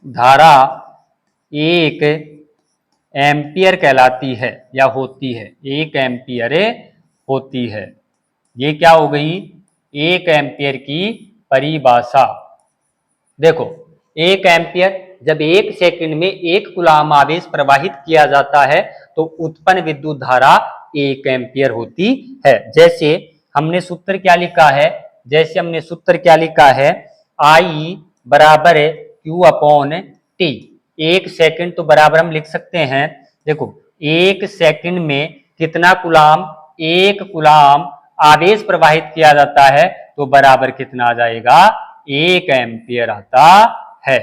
धारा 1 एम्पियर कहलाती है या होती है, 1 एम्पियर होती है। ये क्या हो गई? 1 एम्पियर की परिभाषा। देखो 1 एम्पियर, जब एक सेकंड में एक कूलाम आवेश प्रवाहित किया जाता है तो उत्पन्न विद्युत धारा 1 एम्पियर होती है। जैसे हमने सूत्र क्या लिखा है? I बराबर Q अपॉन T। 1 सेकंड तो बराबर हम लिख सकते हैं, देखो 1 सेकंड में कितना कूलाम, एक कूलाम आवेश प्रवाहित किया जाता है तो बराबर कितना आ जाएगा? 1 एम्पियर आता है।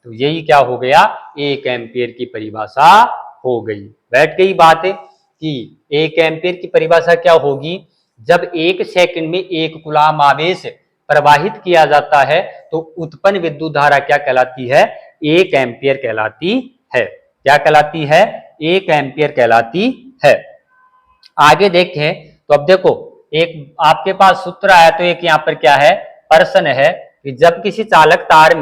तो यही क्या हो गया? 1 एम्पियर की परिभाषा हो गई। बैठ गई बात है कि 1 एम्पियर की परिभाषा क्या होगी? जब 1 सेकंड में एक कूलाम आवेश प्रवाहित किया जाता है तो उत्पन्न विद्युत धारा क्या कहलाती है? 1 एम्पियर कहलाती है। क्या कहलाती है? 1 एम्पियर कहलाती है। आगे देखें तो अब देखो, एक आपके पास सूत्र आया तो एक यहां पर क्या है? प्रश्न है कि जब किसी चालक तार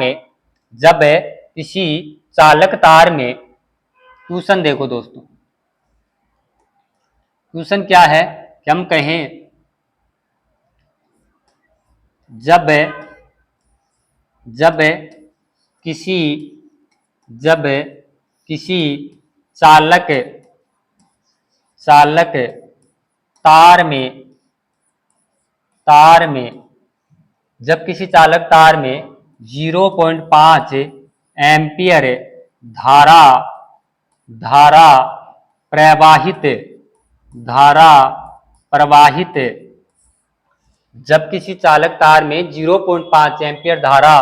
में ट्यूशन, देखो दोस्तों ट्यूशन क्या है कि हम कहें जब किसी चालक जब किसी चालक तार में 0.5 एम्पियर धारा प्रवाहित जब किसी चालक तार में 0.5 एम्पियर धारा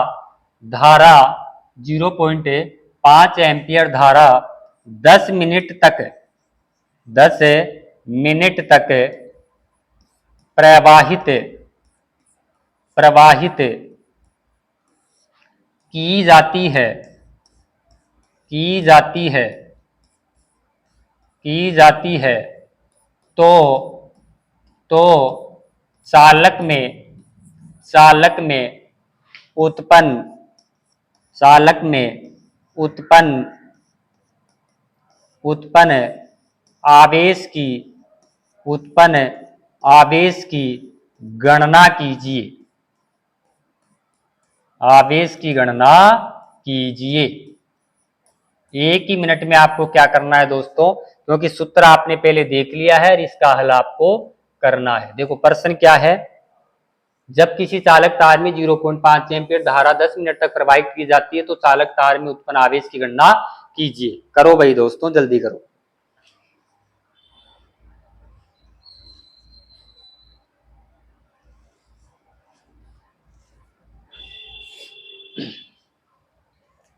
0.5 एम्पियर धारा 10 मिनट तक प्रवाहित की जाती है तो चालक में उत्पन्न आवेश की गणना कीजिए। 1 ही मिनट में आपको क्या करना है दोस्तों? क्योंकि सूत्र आपने पहले देख लिया है और इसका हल आपको करना है। देखो प्रश्न क्या है? जब किसी चालक तार में 0.5 एम्पियर धारा 10 मिनट तक प्रवाहित की जाती है तो चालक तार में उत्पन्न आवेश की गणना कीजिए। करो भाई दोस्तों, जल्दी करो।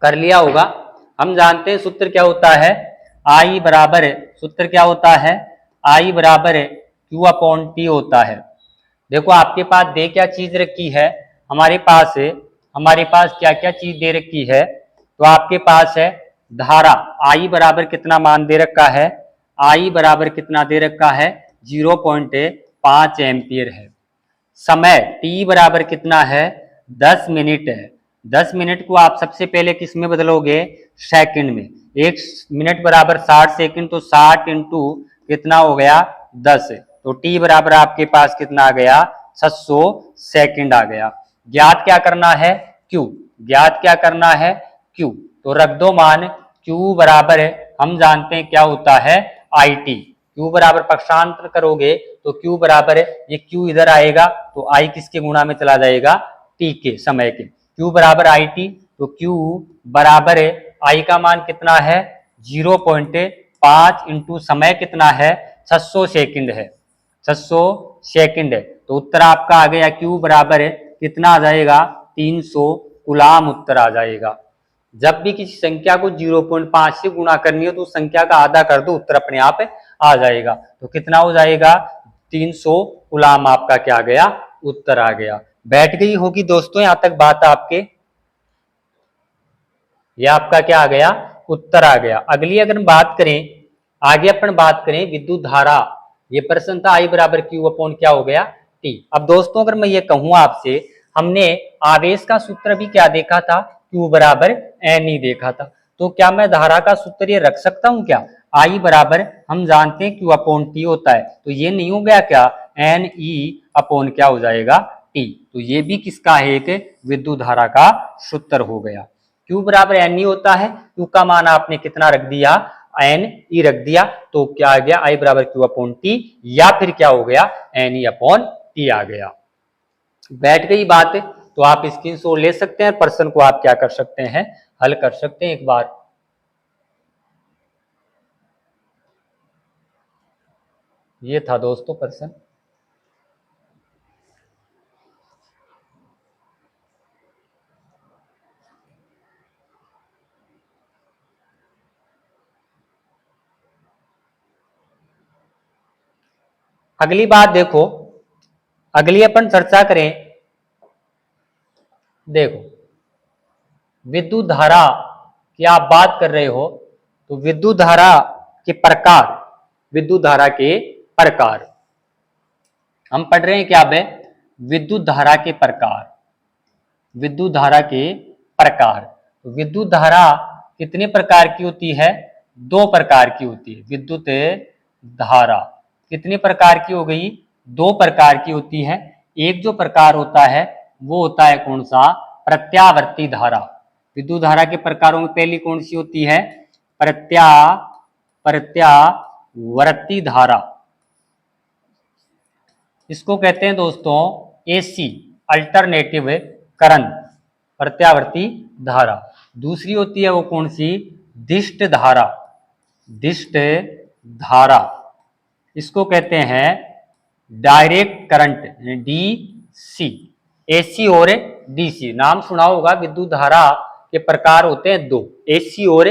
कर लिया होगा। हम जानते हैं सूत्र क्या होता है? I बराबर Q अपॉन T होता है। देखो आपके पास दे क्या चीज रखी है? हमारे पास क्या क्या चीज दे रखी है? तो आपके पास है धारा I बराबर कितना मान दे रखा है? I बराबर कितना दे रखा है? 0.5 एम्पियर है। समय T बराबर कितना है? 10 मिनट है। 10 मिनट को आप सबसे पहले किस में बदलोगे? सेकंड में। 1 मिनट बराबर 60 सेकंड, तो 60 इंटू कितना हो गया? 10। तो T बराबर आपके पास कितना आ गया? 600 सेकंड आ गया। ज्ञात क्या करना है? Q, ज्ञात क्या करना है Q, तो रख दो मान Q बराबर है, हम जानते हैं क्या होता है IT, Q बराबर पक्षांतर करोगे तो Q बराबर है, ये Q इधर आएगा तो I किसके गुणा में चला जाएगा T के समय के, Q बराबर IT, तो Q बराबर है I का मान कितना है 0.5 इंटू समय कितना है 600 सेकंड है, 600 सेकंड है, तो उत्तर आपका आ गया Q बराबर है कितना आ जाएगा 300 कूलाम उत्तर आ जाएगा। जब भी किसी संख्या को 0.5 से गुणा करनी हो तो उस संख्या का आधा कर दो, उत्तर अपने आप आ जाएगा। तो कितना हो जाएगा 300 कूलाम आपका क्या आ गया उत्तर आ गया। बैठ गई होगी दोस्तों यहां तक बात आपके, यह आपका क्या आ गया उत्तर आ गया। अगली अगर हम बात करें, आगे अपन बात करें विद्युत धारा, ये प्रश्न था I बराबर Q अपॉन क्या हो गया T। अब दोस्तों अगर मैं ये कहूं आपसे, हमने आवेश का सूत्र भी क्या देखा था Q बराबर N ही देखा था, तो क्या मैं धारा का सूत्र ये रख सकता हूं क्या I बराबर हम जानते हैं Q अपॉन T होता है, तो ये नहीं हो गया क्या NE अपॉन क्या हो जाएगा T, तो ये भी किसका है एक विद्युत धारा का सूत्र हो गया। Q बराबर NE होता है, Q का मान आपने कितना रख दिया NE रख दिया, तो क्या आ गया I बराबर Q अपॉन T, या फिर क्या हो गया NE अपॉन T आ गया। बैठ गई बात, तो आप स्क्रीनशॉट ले सकते हैं, प्रश्न को आप क्या कर सकते हैं हल कर सकते हैं एक बार। ये था दोस्तों प्रश्न। अगली बात देखो, अगली अपन चर्चा करें, देखो विद्युत धारा की आप बात कर रहे हो, तो विद्युत धारा के प्रकार, विद्युत धारा के प्रकार हम पढ़ रहे हैं क्या बे, विद्युत धारा के प्रकार, विद्युत धारा के प्रकार। तो विद्युत धारा कितने प्रकार की होती है, दो प्रकार की होती है। विद्युत धारा कितने प्रकार की हो गई, दो प्रकार की होती है। एक जो प्रकार होता है वो होता है कौन सा प्रत्यावर्ती धारा। विद्युत धारा के प्रकारों में पहली कौन सी होती है प्रत्यावर्ती धारा, इसको कहते हैं दोस्तों AC अल्टरनेटिव करंट, प्रत्यावर्ती धारा। दूसरी होती है वो कौन सी दिष्ट धारा, दिष्ट धारा, इसको कहते हैं डायरेक्ट करंट DC। AC और DC नाम सुना होगा, विद्युत धारा के प्रकार होते हैं दो, AC और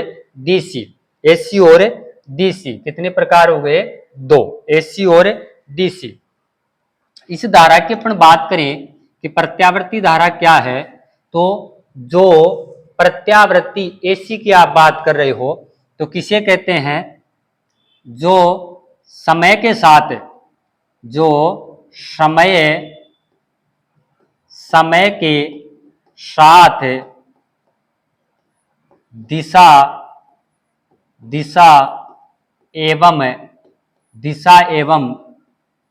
DC। AC और DC कितने प्रकार हो गए दो, AC और DC। इस धारा की अपन बात करें कि प्रत्यावर्ती धारा क्या है, तो जो प्रत्यावर्ती AC की आप बात कर रहे हो तो किसे कहते हैं, जो समय के साथ, जो समय के साथ दिशा एवं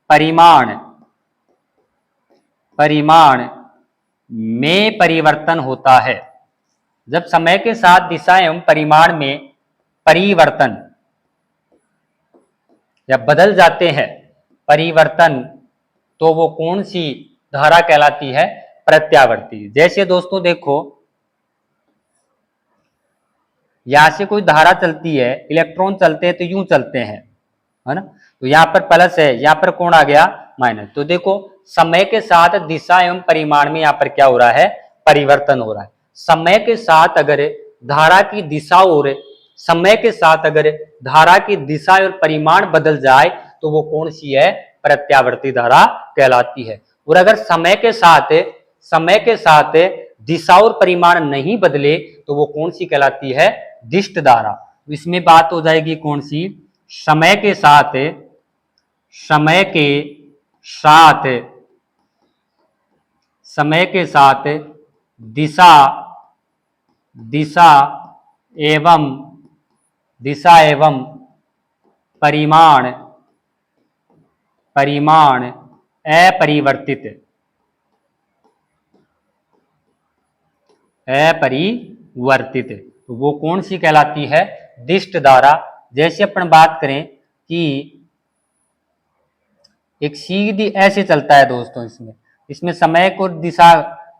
परिमाण में परिवर्तन होता है। जब समय के साथ दिशा एवं परिमाण में परिवर्तन या बदल जाते हैं परिवर्तन, तो वो कौन सी धारा कहलाती है प्रत्यावर्ती। जैसे दोस्तों देखो, यहां से कोई धारा चलती है, इलेक्ट्रॉन चलते हैं तो यूं चलते हैं, है ना, तो यहाँ पर प्लस है, यहाँ पर कौन आ गया माइनस। तो देखो समय के साथ दिशा एवं परिमाण में यहाँ पर क्या हो रहा है परिवर्तन हो रहा है। समय के साथ अगर धारा की दिशा और समय के साथ अगर धारा की दिशा और परिमाण बदल जाए तो वो कौन सी है प्रत्यावर्ती धारा कहलाती है। और अगर समय के साथ दिशा और परिमाण नहीं बदले तो वो कौन सी कहलाती है दिष्ट धारा। इसमें बात हो जाएगी कौन सी, समय के साथ दिशा एवं परिमाण अपरिवर्तित अपरिवर्तित, तो वो कौन सी कहलाती है? दिष्ट धारा। जैसे अपन बात करें कि एक सीधी ऐसे चलता है दोस्तों, इसमें इसमें समय को दिशा,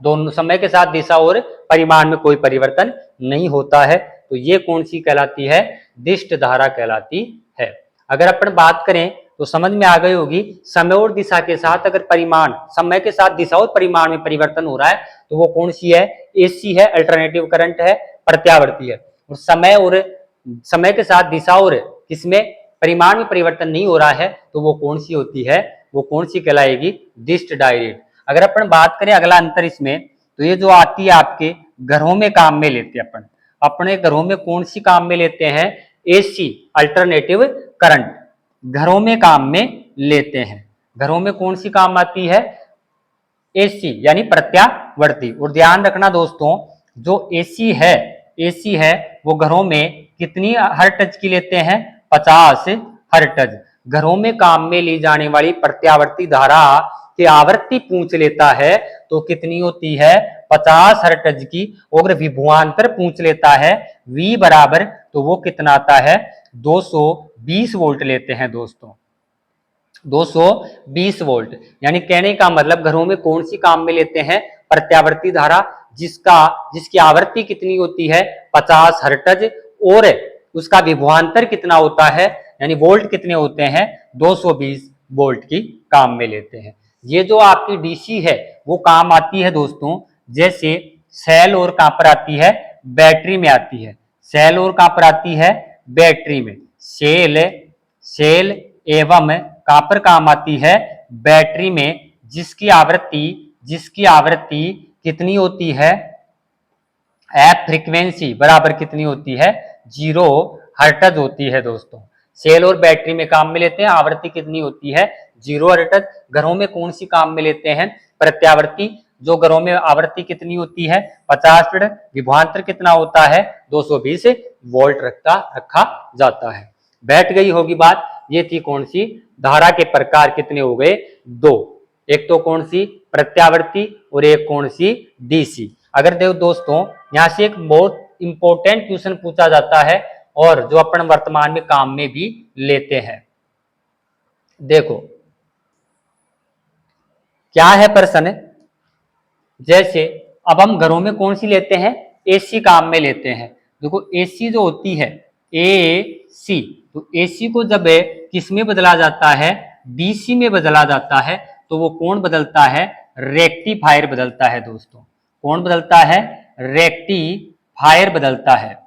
दोनों समय के साथ दिशा और परिमाण में कोई परिवर्तन नहीं होता है, तो ये कौन सी कहलाती है? दिष्ट धारा कहलाती है। अगर अपन बात करें तो समझ में आ गई होगी, समय और दिशा के साथ अगर परिमाण, समय के साथ दिशा और परिमाण में परिवर्तन हो रहा है तो वो कौन सी है? एसी है, अल्टरनेटिव करंट है, प्रत्यावर्ती है। और समय के साथ दिशा और किसमें परिमाण में परिवर्तन नहीं हो रहा है तो वो कौन सी होती है? वो कौन सी कहलाएगी? दिष्ट डायरेक्ट। अगर अपन बात करें अगला अंतर इसमें, तो ये जो आती है आपके घरों में काम में लेते हैं अपन, अपने घरों में कौन सी काम में लेते हैं? एसी, अल्टरनेटिव करंट, घरों में काम में लेते हैं। घरों में कौन सी काम आती है? एसी यानी प्रत्यावर्ती। और ध्यान रखना दोस्तों, जो एसी है वो घरों में कितनी हर्ट्ज की लेते हैं? 50 हर्ट्ज। घरों में काम में ली जाने वाली प्रत्यावर्ती धारा की आवृत्ति पूछ लेता है तो कितनी होती है? 50 हर्ट्ज की। और विभवांतर पूछ लेता है V बराबर, तो वो कितना आता है? 220 वोल्ट लेते हैं दोस्तों, 220 वोल्ट। यानी कहने का मतलब घरों में कौन सी काम में लेते हैं? प्रत्यावर्ती धारा, जिसकी आवृत्ति कितनी होती है? 50 हर्ट्ज, और उसका विभवांतर कितना होता है, यानी वोल्ट कितने होते हैं? 220 वोल्ट की काम में लेते हैं। ये जो आपकी डीसी है वो काम आती है दोस्तों, जैसे सेल और कहां पर आती है? बैटरी में आती है। सेल और कहां पर आती है? बैटरी में। सेल एवं कहां पर काम आती है? बैटरी में, जिसकी आवृत्ति कितनी होती है? एफ फ्रीक्वेंसी बराबर कितनी होती है? 0 हर्ट्ज होती है दोस्तों। सेल और बैटरी में काम में लेते हैं, आवृत्ति कितनी होती है? 0 हर्ट्ज। घरों में कौन सी काम में लेते हैं? प्रत्यावर्ती, जो घरों में आवृत्ति कितनी होती है? 50 हर्ट्ज। विभवांतर कितना होता है? 220 वोल्ट रखा जाता है। बैठ गई होगी बात। ये थी कौन सी? धारा के प्रकार कितने हो गए? 2। एक तो कौन सी? प्रत्यावर्ती, और एक कौन सी? डीसी। अगर देखो दोस्तों, यहां से एक बहुत इंपॉर्टेंट क्वेश्चन पूछा जाता है और जो अपन वर्तमान में काम में भी लेते हैं। देखो क्या है प्रश्न, जैसे अब हम घरों में कौन सी लेते हैं? एसी काम में लेते हैं। देखो एसी जो होती है, एसी, तो एसी को जब किस में बदला जाता है? डीसी में बदला जाता है, तो वो कौन बदलता है? रेक्टिफायर बदलता है दोस्तों। कौन बदलता है? रेक्टिफायर बदलता है।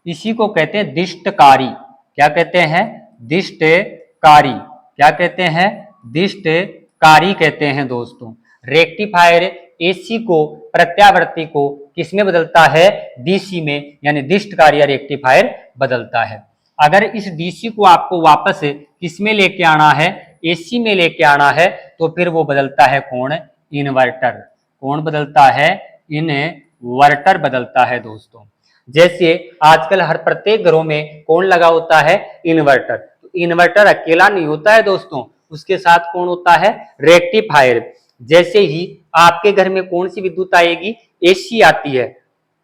इसी को कहते हैं दिष्टकारी। क्या कहते हैं? दिष्टकारी। क्या कहते हैं? दिष्टकारी कहते हैं दोस्तों। रेक्टिफायर एसी को, प्रत्यावर्ती को किस में बदलता है? डीसी में, यानी दिष्टकारी या रेक्टिफायर बदलता है। अगर इस डीसी को आपको वापस किस में लेके आना है? एसी में लेके आना है, तो फिर वो बदलता है कौन? इन्वर्टर। कौन बदलता है? इन्वर्टर बदलता है दोस्तों। जैसे आजकल हर प्रत्येक घरों में कौन लगा होता है? इन्वर्टर। तो इन्वर्टर अकेला नहीं होता है दोस्तों, उसके साथ कौन होता है? रेक्टिफायर। जैसे ही आपके घर में कौन सी विद्युत आएगी? एसी आती है,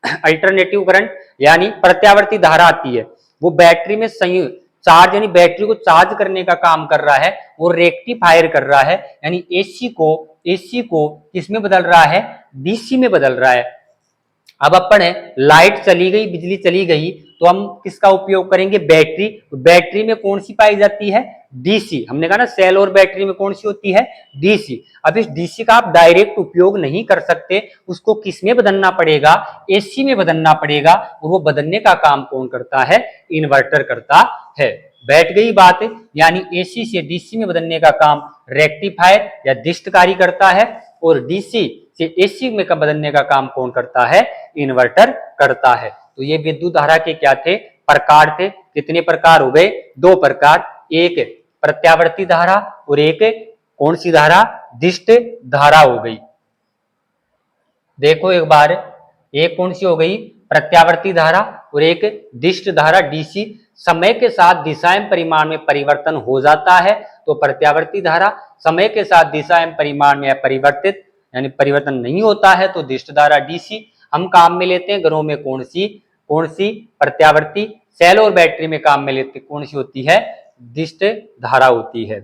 अल्टरनेटिव करंट यानी प्रत्यावर्ती धारा आती है, वो बैटरी में चार्ज, यानी बैटरी को चार्ज करने का काम कर रहा है, वो रेक्टिफायर कर रहा है, यानी एसी को किस में बदल रहा है? डीसी में बदल रहा है। अब अपन लाइट चली गई, बिजली चली गई, तो हम किसका उपयोग करेंगे? बैटरी। बैटरी में कौन सी पाई जाती है? डीसी। हमने कहा ना सेल और बैटरी में कौन सी होती है? डीसी। अब इस डीसी का आप डायरेक्ट उपयोग नहीं कर सकते, उसको किस में बदलना पड़ेगा? एसी में बदलना पड़ेगा। और वो बदलने का काम कौन करता है? इन्वर्टर करता है। बैठ गई बात, यानी एसी से डीसी में बदलने का काम रेक्टिफायर या दिष्टकारी करता है, और डीसी से एसी में बदलने का काम कौन करता है? इन्वर्टर करता है। तो ये विद्युत धारा के क्या थे? प्रकार थे। कितने प्रकार हो गए? 2 प्रकार। एक प्रत्यावर्ती धारा और एक कौन सी धारा? दिष्ट धारा हो गई। देखो एक बार, एक कौन सी हो गई? प्रत्यावर्ती धारा, और एक दिष्ट धारा डीसी। समय के साथ दिशा एवं परिमाण में परिवर्तन हो जाता है तो प्रत्यावर्ती धारा, समय के साथ दिशा एवं परिमाण में अपरिवर्तित यानी परिवर्तन नहीं होता है तो दिष्ट धारा डीसी। हम काम में लेते हैं घरों में कौन सी प्रत्यावर्ती, सेल और बैटरी में काम में लेते कौन सी होती है, दिष्ट धारा होती है।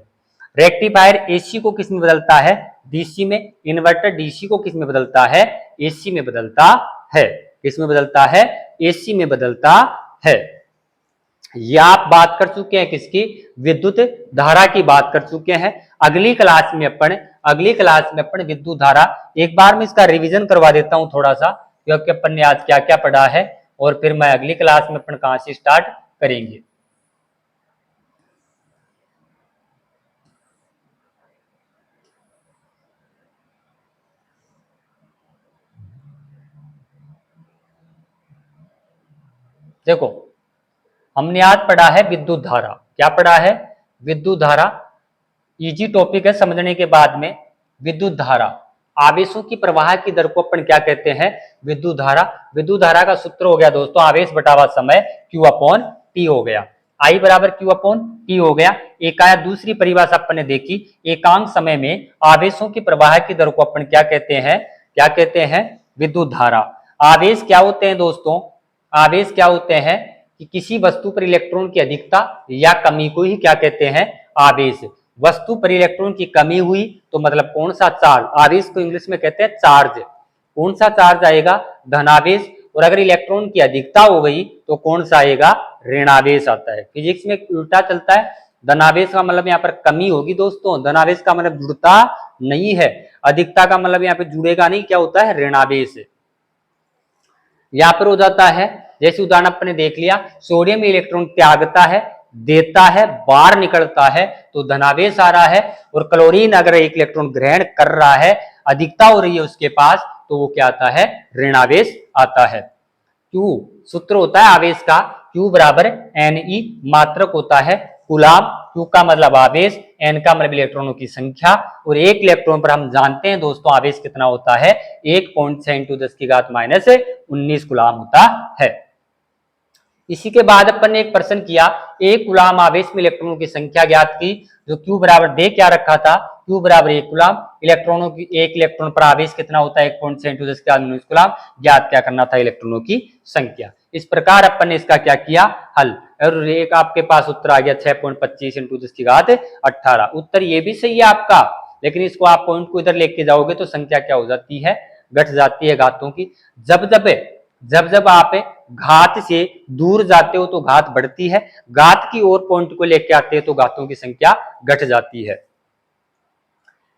रेक्टिफायर एसी को किस में बदलता है, डीसी में। इन्वर्टर डीसी को किस में बदलता है, एसी में बदलता है। किस में बदलता है, एसी में बदलता है। यह आप बात कर चुके हैं किसकी, विद्युत धारा की बात कर चुके हैं। अगली क्लास में अपन विद्युत धारा, एक बार मैं इसका रिवीजन करवा देता हूं थोड़ा सा, क्योंकि अपन ने आज क्या क्या पढ़ा है, और फिर मैं अगली क्लास में अपन कहां से स्टार्ट करेंगे। देखो, हमने आज पढ़ा है विद्युत धारा। क्या पढ़ा है, विद्युत धारा। इजी टॉपिक है समझने के बाद में। विद्युत धारा, आवेशों की प्रवाह की दर को अपन क्या कहते हैं, विद्युत धारा। विद्युत धारा का सूत्र हो गया दोस्तों, आवेश बटावा समय, Q अपॉन T हो गया। I बराबर Q अपॉन T हो गया। एक आया, दूसरी परिभाषा अपन ने देखी, एकांक समय में आवेशों की प्रवाह की दर को अपन क्या कहते हैं, विद्युत धारा। आवेश क्या होते हैं दोस्तों, आवेश क्या होते हैं कि किसी वस्तु पर इलेक्ट्रॉन की अधिकता या कमी को ही क्या कहते हैं, आवेश। वस्तु पर इलेक्ट्रॉन की कमी हुई तो मतलब कौन सा चार्ज, आवेश को इंग्लिश में कहते हैं चार्ज। कौन सा चार्ज आएगा, धनावेश। और अगर इलेक्ट्रॉन की अधिकता हो गई तो कौन सा आएगा, ऋणावेश आता है। फिजिक्स में उल्टा चलता है, धनावेश का मतलब यहाँ पर कमी होगी दोस्तों, धनावेश का मतलब जुड़ता नहीं है। अधिकता का मतलब यहाँ पे जुड़ेगा नहीं, क्या होता है, ऋणावेश। यहां पर हो जाता है, जैसे उदाहरण अपने देख लिया, सोडियम इलेक्ट्रॉन त्यागता है, देता है, बाहर निकलता है तो धनावेश आ रहा है। और क्लोरीन अगर एक इलेक्ट्रॉन ग्रहण कर रहा है, अधिकता हो रही है उसके पास, तो वो क्या आता है, ऋणावेश आता है। Q सूत्र होता है आवेश का, Q बराबर Ne, मात्रक होता है कूलाम। Q का मतलब आवेश, N का मतलब इलेक्ट्रॉनों की संख्या, और एक इलेक्ट्रॉन पर हम जानते हैं दोस्तों आवेश कितना होता है, 1.6×10⁻19 कूलाम होता है। इसी के बाद अपन ने एक प्रश्न किया, एक कूलाम आवेश में इलेक्ट्रॉनों की संख्या ज्ञात की, जो Q बराबर दे क्या रखा था, Q बराबर 1 कूलाम। इलेक्ट्रॉनों की, एक इलेक्ट्रॉन पर आवेश कितना होता है, 1.6×10⁻19 कूलाम। ज्ञात क्या करना था, इलेक्ट्रॉनों की संख्या। इस प्रकार अपन ने इसका क्या किया, हल। और एक आपके पास उत्तर आ गया 6.25×10⁸। उत्तर ये भी सही है आपका, लेकिन इसको आप पॉइंट को इधर लेके जाओगे तो संख्या क्या हो जाती है, घट जाती है घातों की। जब जब आप घात से दूर जाते हो तो घात बढ़ती है, घात की ओर पॉइंट को लेके आते हैं तो घातों की संख्या घट जाती है।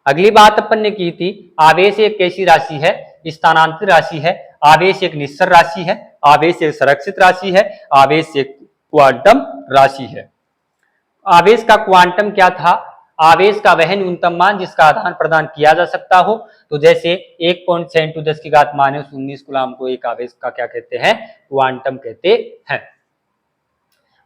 अगली बात अपन ने की थी, आवेश एक कैसी राशि है, स्थानांतरित राशि है। आवेश एक निश्चर राशि है, आवेश एक संरक्षित राशि है, आवेश एक क्वांटम राशि है। आवेश का क्वांटम क्या था, आवेश का वह न्यूनतम मान जिसका आदान प्रदान किया जा सकता हो। तो जैसे 1.10⁻⁻19 कूलाम को एक आवेश का क्या कहते हैं, क्वांटम कहते हैं।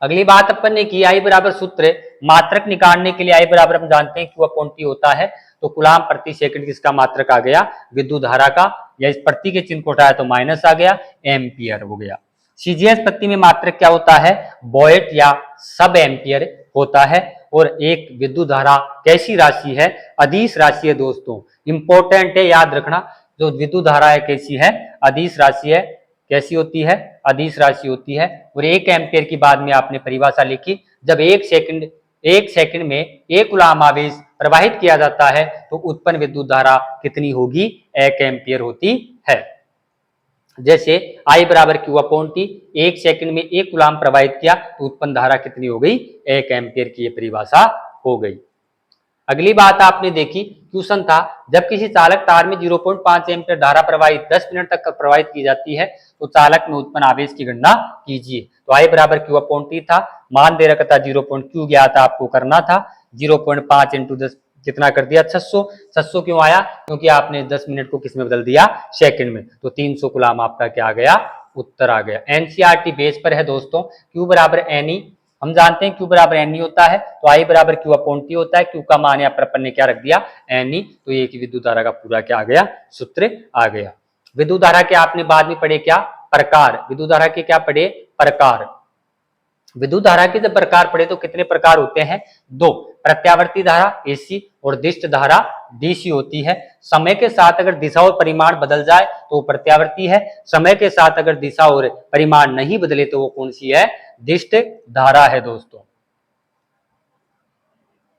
अगली बात अपन ने की, आई बराबर सूत्र, मात्रक निकालने के लिए आई बराबर हम जानते हैं Q अपॉन T होता है। तो कूलाम प्रति सेकंड किसका मात्रक आ गया, विद्युत धारा का, या इस प्रति के चिन्ह को उठाया तो माइनस आ गया, एम्पियर हो गया। सीजीएस पत्ती में मात्रक क्या होता है, वोल्ट या सब एम्पियर होता है। और एक विद्युत धारा कैसी राशि है, अदिश राशि है दोस्तों, इंपॉर्टेंट है याद रखना। जो विद्युत धारा है कैसी है, अदिश राशि है। कैसी होती है, अदिश राशि होती है। और 1 एम्पियर की बाद में आपने परिभाषा लिखी, जब 1 सेकंड में 1 कूलाम आवेश प्रवाहित किया जाता है तो उत्पन्न विद्युत धारा कितनी होगी, 1 एम्पियर होती है। जैसे I बराबर Q अपॉन T, 1 सेकंड में 1 कूलाम प्रवाहित किया तो उत्पन्न धारा कितनी हो गई, 1 एम्पियर की ये परिभाषा हो गई। अगली बात आपने देखी, क्वेश्चन था, जब किसी चालक तार में 0.5 एम्पियर धारा प्रवाहित 10 मिनट तक प्रवाहित की जाती है तो चालक में उत्पन्न आवेश की गणना कीजिए। तो I बराबर Q अपॉन T था, मान दे रखा था 0.Q ज्ञात आपको करना था, 0.5 × 10 कितना कर दिया, 600 क्यों आया, क्योंकि आपने 10 मिनट को किस में बदल दिया, सेकंड में। तो 300 कूलाम आपका क्या आ गया, उत्तर आ गया। एनसीईआरटी बेस पर है दोस्तों, Q बराबर Ne, हम जानते हैं Q बराबर Ne होता है, तो I बराबर Q अपॉन T होता है। Q का मान यहाँ पर अपन ने क्या रख दिया, Ne, तो एक विद्युत धारा का पूरा क्या आ गया, सूत्र आ गया। विद्युत धारा के आपने बाद में पढ़े क्या, प्रकार, विद्युत धारा के क्या पढ़े, प्रकार। विद्युत धारा के जब प्रकार पढ़े तो कितने प्रकार होते हैं? दो। प्रत्यावर्ती धारा एसी और दिष्ट धारा डीसी होती है। समय के साथ अगर दिशा और परिमाण बदल जाए तो वो प्रत्यावर्ती है, समय के साथ अगर दिशा और परिमाण नहीं बदले तो वो कौन सी है? दिष्ट धारा है दोस्तों।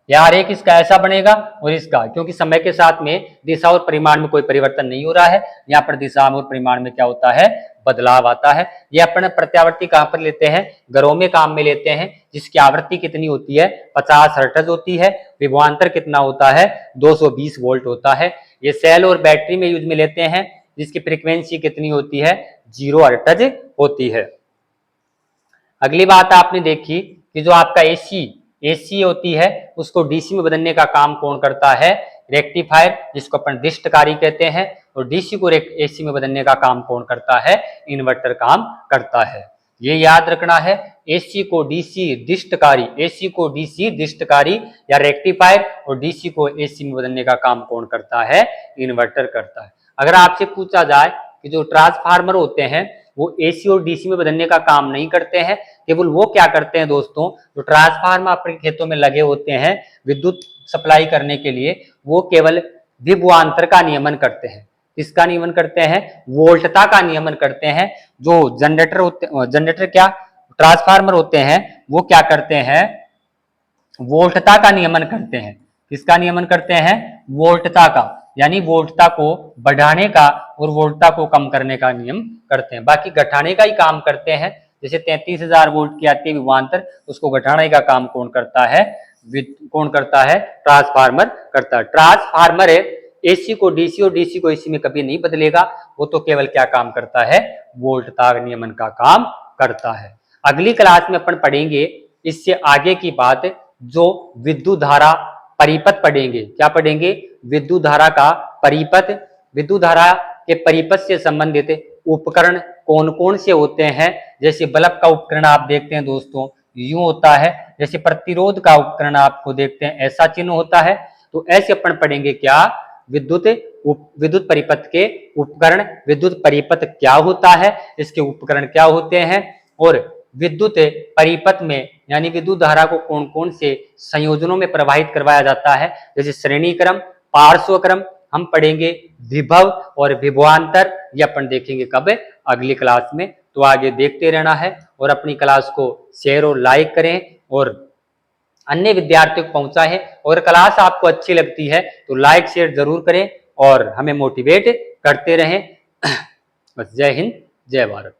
यार एक इसका ऐसा बनेगा और इसका, क्योंकि समय के साथ में दिशा और परिमाण में कोई परिवर्तन नहीं हो रहा है, यहाँ पर दिशा और परिमाण में क्या होता है? बदलाव आता है। ये अपन प्रत्यावर्ती कहां पर लेते हैं? घरों में काम में लेते हैं, जिसकी आवृत्ति कितनी होती है? 50 हर्ट्ज होती है। विभवांतर कितना होता है? 220 वोल्ट होता है। ये सेल और बैटरी में यूज में लेते हैं, जिसकी फ्रीक्वेंसी कितनी होती है? 0 हर्ट्ज होती है। अगली बात आपने देखी कि जो आपका एसी होती है उसको डीसी में बदलने का काम कौन करता है? रेक्टिफायर, जिसको अपन डिस्टकारी कहते हैं। और डीसी को एसी में बदलने का काम कौन करता है? इन्वर्टर काम करता है। ये याद रखना है, एसी को डीसी डिस्टकारी, एसी को डीसी डिस्टकारी या रेक्टिफायर, और डीसी को एसी में बदलने का काम कौन करता है? इन्वर्टर करता है। अगर आपसे पूछा जाए कि जो ट्रांसफार्मर होते हैं वो एसी और डीसी में बदलने का काम नहीं करते हैं, केवल वो क्या करते हैं दोस्तों? जो ट्रांसफार्मर अपने खेतों में लगे होते हैं विद्युत सप्लाई करने के लिए, वो केवल विभवांतर का नियमन करते हैं। किसका नियमन करते हैं? वोल्टता का नियमन करते हैं। जो जनरेटर क्या, ट्रांसफार्मर होते हैं, वो क्या करते हैं? वोल्टता का नियमन करते हैं। किसका नियमन करते हैं? वोल्टता का, यानी वोल्टता को बढ़ाने का और वोल्टता को कम करने का नियम करते हैं। बाकी घटाने का ही काम करते हैं। जैसे 33,000 वोल्ट की आती है विभवांतर, उसको घटाने का काम कौन करता है? कौन करता है? ट्रांसफार्मर करता है। ट्रांसफार्मर एसी को डीसी और डीसी को एसी में कभी नहीं बदलेगा, वो तो केवल क्या काम करता है? वोल्टता नियमन का काम करता है। अगली क्लास में अपन पढ़ेंगे इससे आगे की बात, जो विद्युत धारा परिपथ पढ़ेंगे। क्या पढ़ेंगे? विद्युत धारा का परिपथ। विद्युत धारा के परिपथ से संबंधित उपकरण कौन कौन से होते हैं? जैसे बल्ब का उपकरण आप देखते हैं दोस्तों, यूं होता है। जैसे प्रतिरोध का उपकरण आपको देखते हैं, ऐसा चिन्ह होता है। तो ऐसे अपन पढ़ेंगे क्या? विद्युत परिपथ के उपकरण, विद्युत परिपथ क्या होता है, इसके उपकरण क्या होते हैं, और विद्युत परिपथ में यानी विद्युत धारा को कौन कौन से संयोजनों में प्रवाहित करवाया जाता है। जैसे श्रेणी क्रम, पार्श्व क्रम हम पढ़ेंगे, विभव और विभवांतर, ये अपन देखेंगे कब? अगली क्लास में। तो आगे देखते रहना है और अपनी क्लास को शेयर और लाइक करें और अन्य विद्यार्थियों को पहुंचाएं। और क्लास आपको अच्छी लगती है तो लाइक शेयर जरूर करें और हमें मोटिवेट करते रहें। बस, जय हिंद, जय भारत।